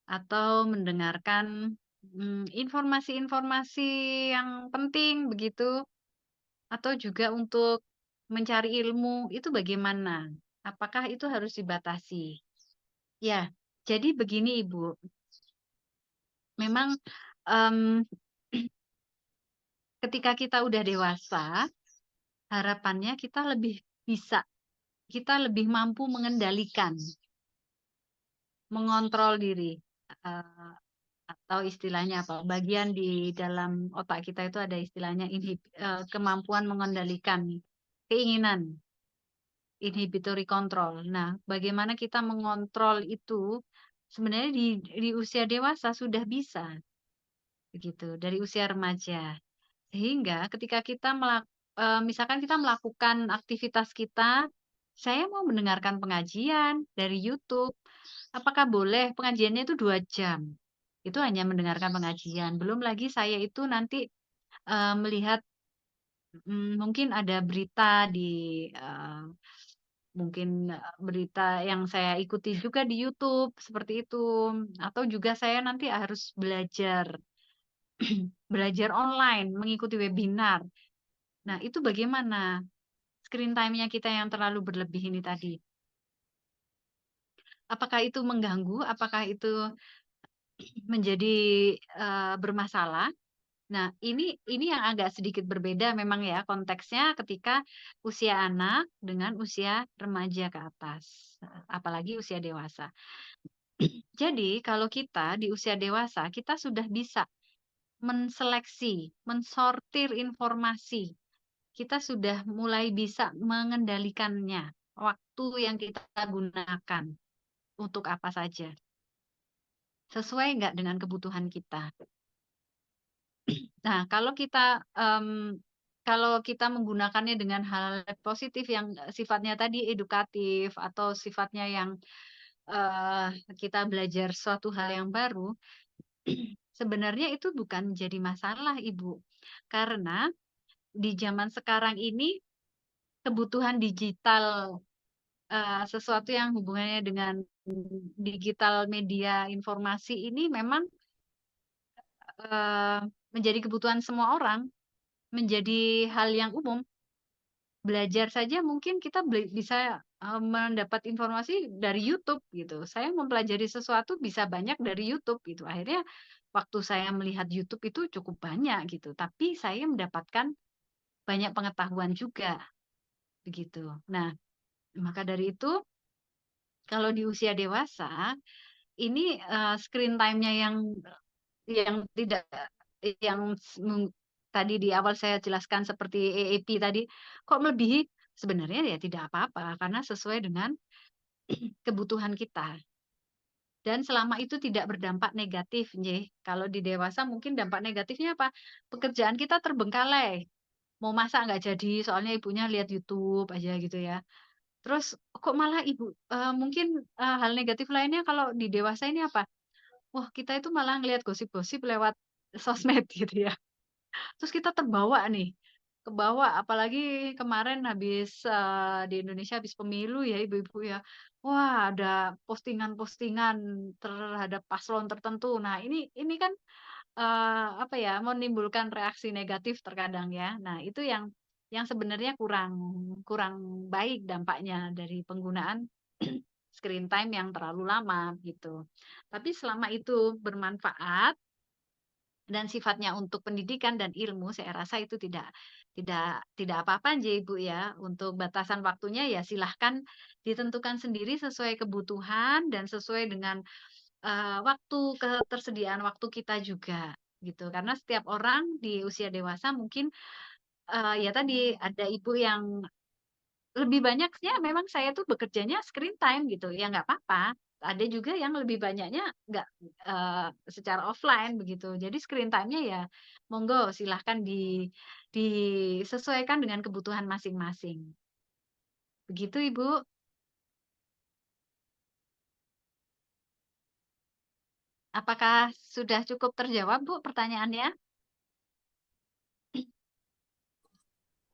atau mendengarkan, informasi-informasi yang penting begitu, atau juga untuk mencari ilmu, itu bagaimana? Apakah itu harus dibatasi? Ya, jadi begini Ibu, memang, mmm, ketika kita udah dewasa, harapannya kita lebih mampu mengendalikan, mengontrol diri, atau istilahnya apa, bagian di dalam otak kita itu ada istilahnya kemampuan mengendalikan keinginan. inhibitory control. Nah, bagaimana kita mengontrol itu sebenarnya di usia dewasa sudah bisa, begitu, dari usia remaja. Sehingga ketika kita misalkan kita melakukan aktivitas kita, saya mau mendengarkan pengajian dari YouTube, apakah boleh? Pengajiannya itu 2 jam. Itu hanya mendengarkan pengajian, belum lagi saya itu nanti, melihat, mungkin ada berita di, mungkin, berita yang saya ikuti juga di YouTube, seperti itu. Atau juga saya nanti harus belajar belajar online, mengikuti webinar. Nah, itu bagaimana screen time-nya kita yang terlalu berlebih ini tadi? Apakah itu mengganggu? Apakah itu menjadi, bermasalah? Nah, ini yang agak sedikit berbeda memang ya konteksnya ketika usia anak dengan usia remaja ke atas, apalagi usia dewasa. Jadi kalau kita di usia dewasa, kita sudah bisa menseleksi, mensortir informasi. Kita sudah mulai bisa mengendalikannya, waktu yang kita gunakan untuk apa saja. Sesuai nggak dengan kebutuhan kita. Nah, kalau kita menggunakannya dengan hal positif yang sifatnya tadi edukatif atau sifatnya yang kita belajar suatu hal yang baru, sebenarnya itu bukan jadi masalah, Ibu. Karena di zaman sekarang ini kebutuhan digital, sesuatu yang hubungannya dengan digital media informasi ini memang menjadi kebutuhan semua orang, menjadi hal yang umum. Belajar saja mungkin kita bisa, mendapat informasi dari YouTube gitu. Saya mempelajari sesuatu bisa banyak dari YouTube gitu. Akhirnya waktu saya melihat YouTube itu cukup banyak gitu, tapi saya mendapatkan banyak pengetahuan juga, begitu. Nah, maka dari itu kalau di usia dewasa ini, screen time-nya yang tidak yang tadi di awal saya jelaskan seperti EAP tadi, kok melebihi? Sebenarnya ya tidak apa-apa, karena sesuai dengan kebutuhan kita. Dan selama itu tidak berdampak negatif, nggih. Kalau di dewasa mungkin dampak negatifnya apa? Pekerjaan kita terbengkalai, mau masak nggak jadi, soalnya ibunya lihat YouTube aja gitu ya. Terus kok malah mungkin, hal negatif lainnya kalau di dewasa ini apa? Wah, kita itu malah ngelihat gosip-gosip lewat sosmed gitu ya. Terus kita terbawa nih, kebawa apalagi kemarin habis, di Indonesia habis pemilu ya ibu-ibu ya. Wah, ada postingan-postingan terhadap paslon tertentu. Nah ini kan, apa ya, menimbulkan reaksi negatif terkadang ya. Nah itu yang sebenarnya kurang kurang baik dampaknya dari penggunaan screen time yang terlalu lama gitu. Tapi selama itu bermanfaat dan sifatnya untuk pendidikan dan ilmu, saya rasa itu tidak apa-apa aja Ibu ya. Untuk batasan waktunya ya silahkan ditentukan sendiri sesuai kebutuhan dan sesuai dengan, ketersediaan waktu kita juga, gitu. Karena setiap orang di usia dewasa mungkin, ya tadi ada ibu yang lebih banyaknya memang saya tuh bekerjanya screen time gitu, ya nggak apa-apa. Ada juga yang lebih banyaknya nggak, secara offline begitu. Jadi screen time-nya ya monggo silahkan disesuaikan dengan kebutuhan masing-masing. Begitu Ibu. Apakah sudah cukup terjawab Bu pertanyaannya?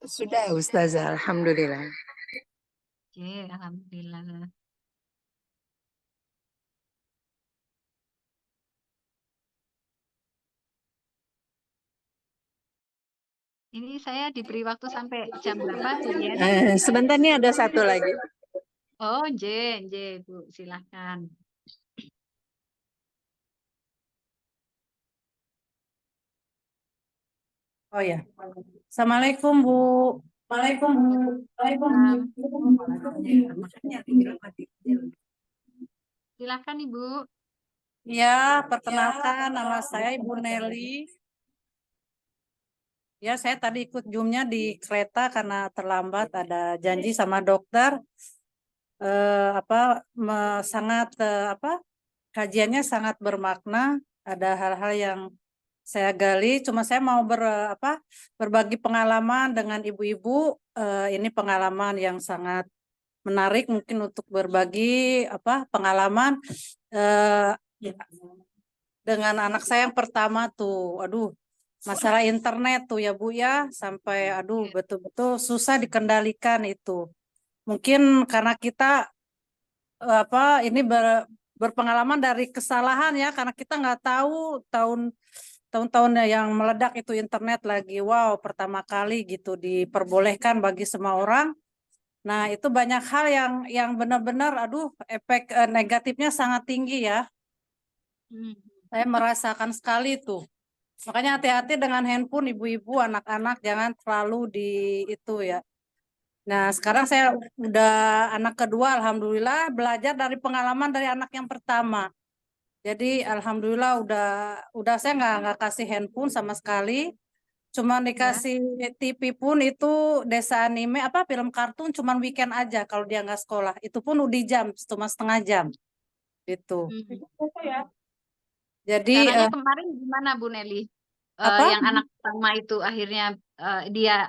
Sudah Ustazah, alhamdulillah. Oke, alhamdulillah. Ini saya diberi waktu sampai jam berapa Bu Yen? Sebentar nih ada satu lagi. Oh, nggih, Bu, silahkan. Oh ya. Assalamualaikum Bu. Silahkan Ibu. Ya, perkenalkan nama saya Ibu Nelly. Ya, saya tadi ikut Zoom-nya di kereta karena terlambat, ada janji sama dokter. Sangat kajiannya sangat bermakna. Ada hal-hal yang saya gali. Cuma saya mau berbagi pengalaman dengan ibu-ibu. Ini pengalaman yang sangat menarik mungkin untuk berbagi pengalaman dengan anak saya yang pertama tuh. Aduh, masalah internet tuh ya Bu ya, sampai aduh betul-betul susah dikendalikan itu. Mungkin karena kita ini berpengalaman dari kesalahan ya, karena kita nggak tahu tahun-tahun yang meledak itu internet lagi, wow, pertama kali gitu diperbolehkan bagi semua orang. Nah, itu banyak hal yang benar-benar aduh efek negatifnya sangat tinggi ya. Saya merasakan sekali tuh. Makanya hati-hati dengan handphone ibu-ibu, anak-anak jangan terlalu di itu ya. Nah, sekarang saya udah anak kedua, alhamdulillah belajar dari pengalaman dari anak yang pertama. Jadi alhamdulillah udah saya nggak kasih handphone sama sekali. Cuma dikasih TV pun itu desa anime film kartun cuman weekend aja kalau dia nggak sekolah. Itu pun udah jam, cuma setengah jam. Gitu. Jadi Caranya kemarin gimana Bu Nelly? Yang anak pertama itu akhirnya dia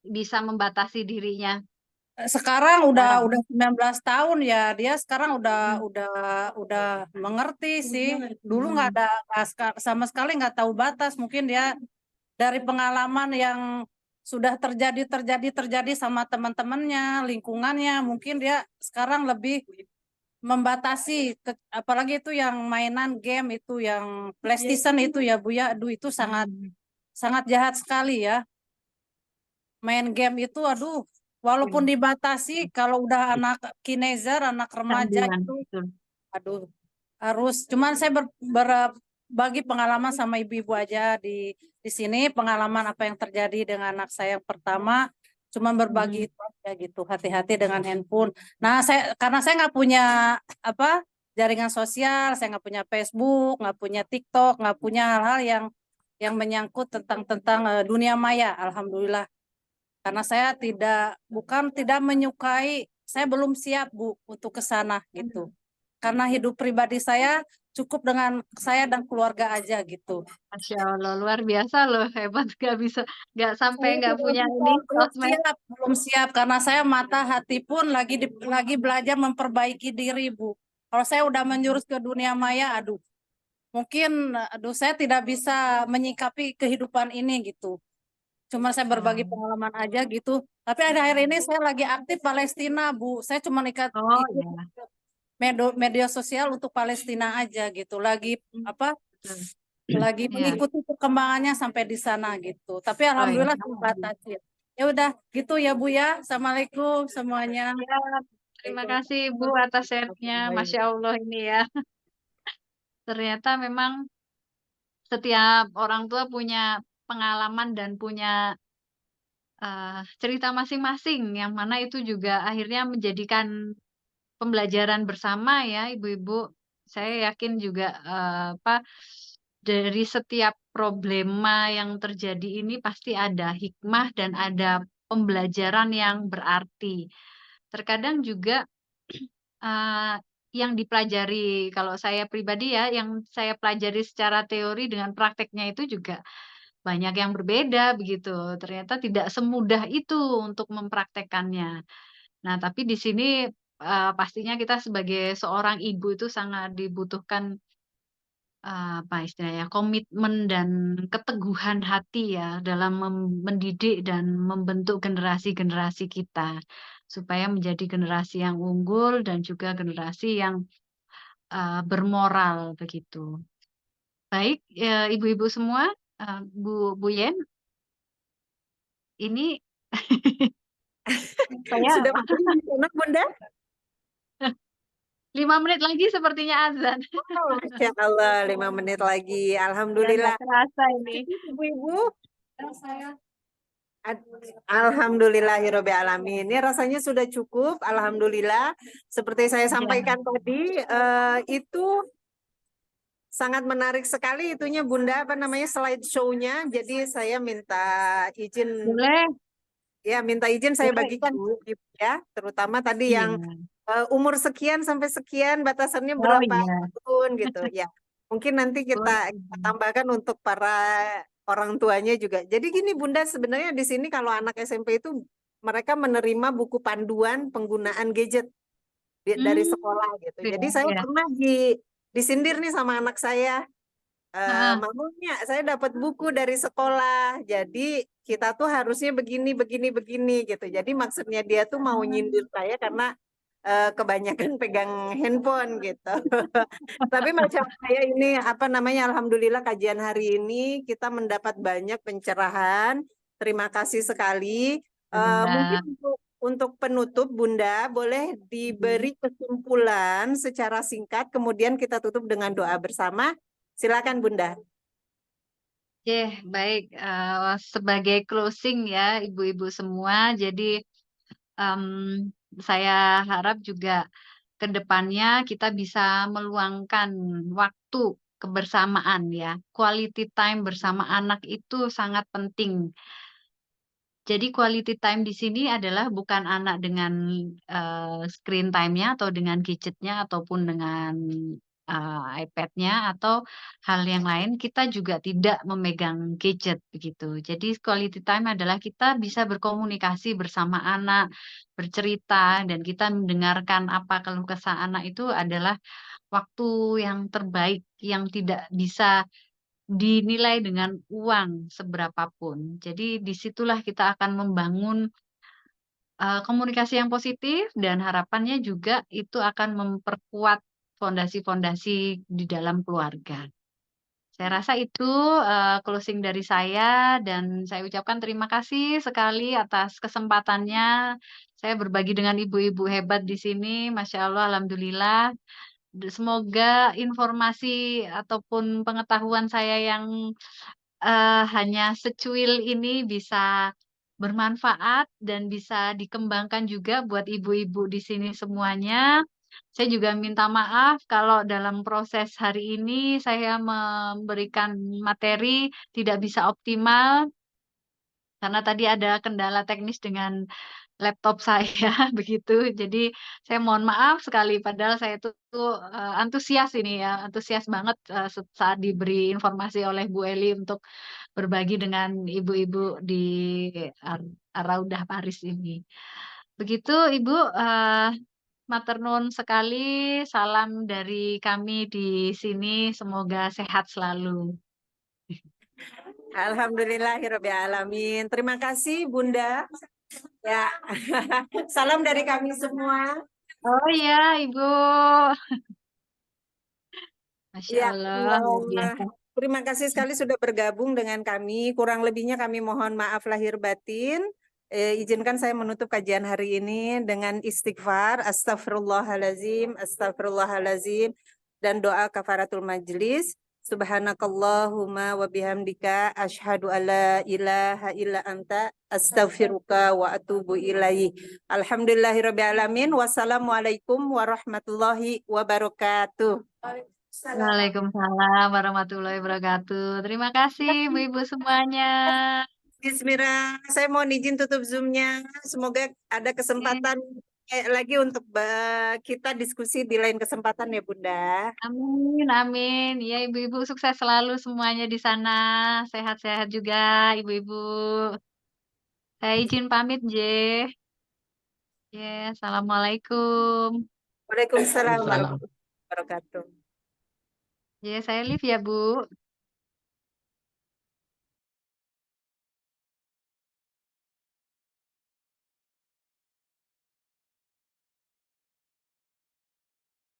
bisa membatasi dirinya. sekarang udah 19 tahun ya, dia sekarang udah mengerti sih. Dulu sama sekali nggak tahu batas. Mungkin dia dari pengalaman yang sudah terjadi sama teman-temannya, lingkungannya, mungkin dia sekarang lebih membatasi, apalagi itu yang mainan game itu yang PlayStation itu ya Bu ya, aduh itu sangat jahat sekali ya. Main game itu aduh, walaupun dibatasi, kalau udah anak teenager, anak remaja itu, aduh harus. Cuman saya berbagi pengalaman sama ibu-ibu aja di sini, pengalaman apa yang terjadi dengan anak saya yang pertama. Cuman berbagi itu aja gitu, hati-hati dengan handphone. Nah, karena saya nggak punya jaringan sosial, saya nggak punya Facebook, nggak punya TikTok, nggak punya hal-hal yang menyangkut tentang dunia maya, alhamdulillah. Karena saya tidak menyukai, saya belum siap Bu untuk ke sana gitu. Karena hidup pribadi saya cukup dengan saya dan keluarga aja gitu. Masya Allah, luar biasa loh, hebat, nggak sampai nggak punya ini sosmed. Belum siap karena saya mata hati pun lagi belajar memperbaiki diri Bu. Kalau saya udah menjurus ke dunia maya, mungkin saya tidak bisa menyikapi kehidupan ini gitu. Cuma saya berbagi pengalaman aja gitu. Tapi akhir-akhir ini saya lagi aktif Palestina Bu. Saya cuma ikut media sosial untuk Palestina aja gitu. Lagi mengikuti perkembangannya sampai di sana gitu. Tapi alhamdulillah terbatasi. Ya udah gitu ya Bu ya. Assalamualaikum semuanya. Ya, terima kasih Bu atas share-nya. Masya Allah ini ya. Ternyata memang setiap orang tua punya pengalaman dan punya cerita masing-masing, yang mana itu juga akhirnya menjadikan pembelajaran bersama ya ibu-ibu. Saya yakin juga dari setiap problema yang terjadi ini pasti ada hikmah dan ada pembelajaran yang berarti. Terkadang juga yang dipelajari, kalau saya pribadi ya, yang saya pelajari secara teori dengan prakteknya itu juga banyak yang berbeda begitu. Ternyata tidak semudah itu untuk mempraktekkannya. Nah, tapi di sini pastinya kita sebagai seorang ibu itu sangat dibutuhkan apa istilahnya, komitmen dan keteguhan hati ya dalam mendidik dan membentuk generasi-generasi kita supaya menjadi generasi yang unggul dan juga generasi yang bermoral begitu. Baik, ibu-ibu semua, Bu Yen, ini saya Sudah enak Bunda? 5 menit lagi sepertinya azan. Masya Allah, 5 menit lagi. Alhamdulillah. Ya, terasa ini. Ibu-ibu. Alhamdulillahirobbil alamin. Ini rasanya sudah cukup. Alhamdulillah. Seperti saya sampaikan tadi, itu sangat menarik sekali itunya Bunda, apa namanya, slide show-nya. Jadi saya minta izin, Boleh, minta izin saya boleh bagi kan? Ibu ya, terutama tadi Iya. yang umur sekian sampai sekian batasannya Oh berapa iya. tahun gitu ya. Mungkin nanti kita Boleh. tambahkan untuk para orang tuanya juga. Jadi gini Bunda, sebenarnya di sini kalau anak SMP itu mereka menerima buku panduan penggunaan gadget dari sekolah gitu. Iya, Jadi saya iya. pernah disindir nih sama anak saya. Heeh. Mamanya saya dapat buku dari sekolah, jadi kita tuh harusnya begini, begini, begini gitu. Jadi maksudnya dia tuh mau nyindir saya karena kebanyakan pegang handphone gitu. Tapi macam saya ini apa namanya, alhamdulillah kajian hari ini kita mendapat banyak pencerahan. Terima kasih sekali. Mungkin Benar. untuk penutup Bunda boleh diberi kesimpulan secara singkat, kemudian kita tutup dengan doa bersama. Silakan Bunda. Oke, baik. Sebagai closing ya, ibu-ibu semua. Jadi em, saya harap juga ke depannya kita bisa meluangkan waktu kebersamaan ya. Quality time bersama anak itu sangat penting. Jadi quality time di sini adalah bukan anak dengan screen time-nya atau dengan gadgetnya ataupun dengan iPad-nya atau hal yang lain. Kita juga tidak memegang gadget begitu. Jadi quality time adalah kita bisa berkomunikasi bersama anak, bercerita dan kita mendengarkan apa keluh kesah anak itu adalah waktu yang terbaik yang tidak bisa dinilai dengan uang seberapapun. Jadi disitulah kita akan membangun komunikasi yang positif dan harapannya juga itu akan memperkuat fondasi-fondasi di dalam keluarga. Saya rasa itu closing dari saya dan saya ucapkan terima kasih sekali atas kesempatannya. Saya berbagi dengan ibu-ibu hebat di sini, Masya Allah, Alhamdulillah. Semoga informasi ataupun pengetahuan saya yang hanya secuil ini bisa bermanfaat dan bisa dikembangkan juga buat ibu-ibu di sini semuanya. Saya juga minta maaf kalau dalam proses hari ini saya memberikan materi tidak bisa optimal karena tadi ada kendala teknis dengan laptop saya begitu. Jadi saya mohon maaf sekali padahal saya itu antusias ini ya, antusias banget saat diberi informasi oleh Bu Eli untuk berbagi dengan ibu-ibu di Ar-Raudah Paris ini. Begitu Ibu, matur nuwun sekali. Salam dari kami di sini. Semoga sehat selalu. Alhamdulillahirrabbilalamin. Terima kasih Bunda. Ya, salam dari kami semua. Oh iya, Ibu. Masya Ya, Allah, luar biasa. terima kasih sekali sudah bergabung dengan kami. Kurang lebihnya kami mohon maaf lahir batin. Izinkan saya menutup kajian hari ini dengan istighfar, astagfirullahalazim, astagfirullahalazim, dan doa kafaratul majlis. Subhanakallahumma wa bihamdika asyhadu alla ilaha illa anta astaghfiruka wa atubu ilaih. Alhamdulillahirabbil alamin. Wassalamualaikum warahmatullahi wabarakatuh. Waalaikumsalam warahmatullahi wabarakatuh. Terima kasih ibu-ibu semuanya. Bismillah, saya mau izin tutup Zoom-nya. Semoga ada kesempatan lagi untuk kita diskusi di lain kesempatan ya Bunda. Amin, amin. Ya ibu-ibu sukses selalu semuanya di sana. Sehat-sehat juga ibu-ibu. Saya izin pamit, J. Ya, assalamualaikum. Waalaikumsalam warahmatullahi wabarakatuh. Ya, saya live ya, Bu.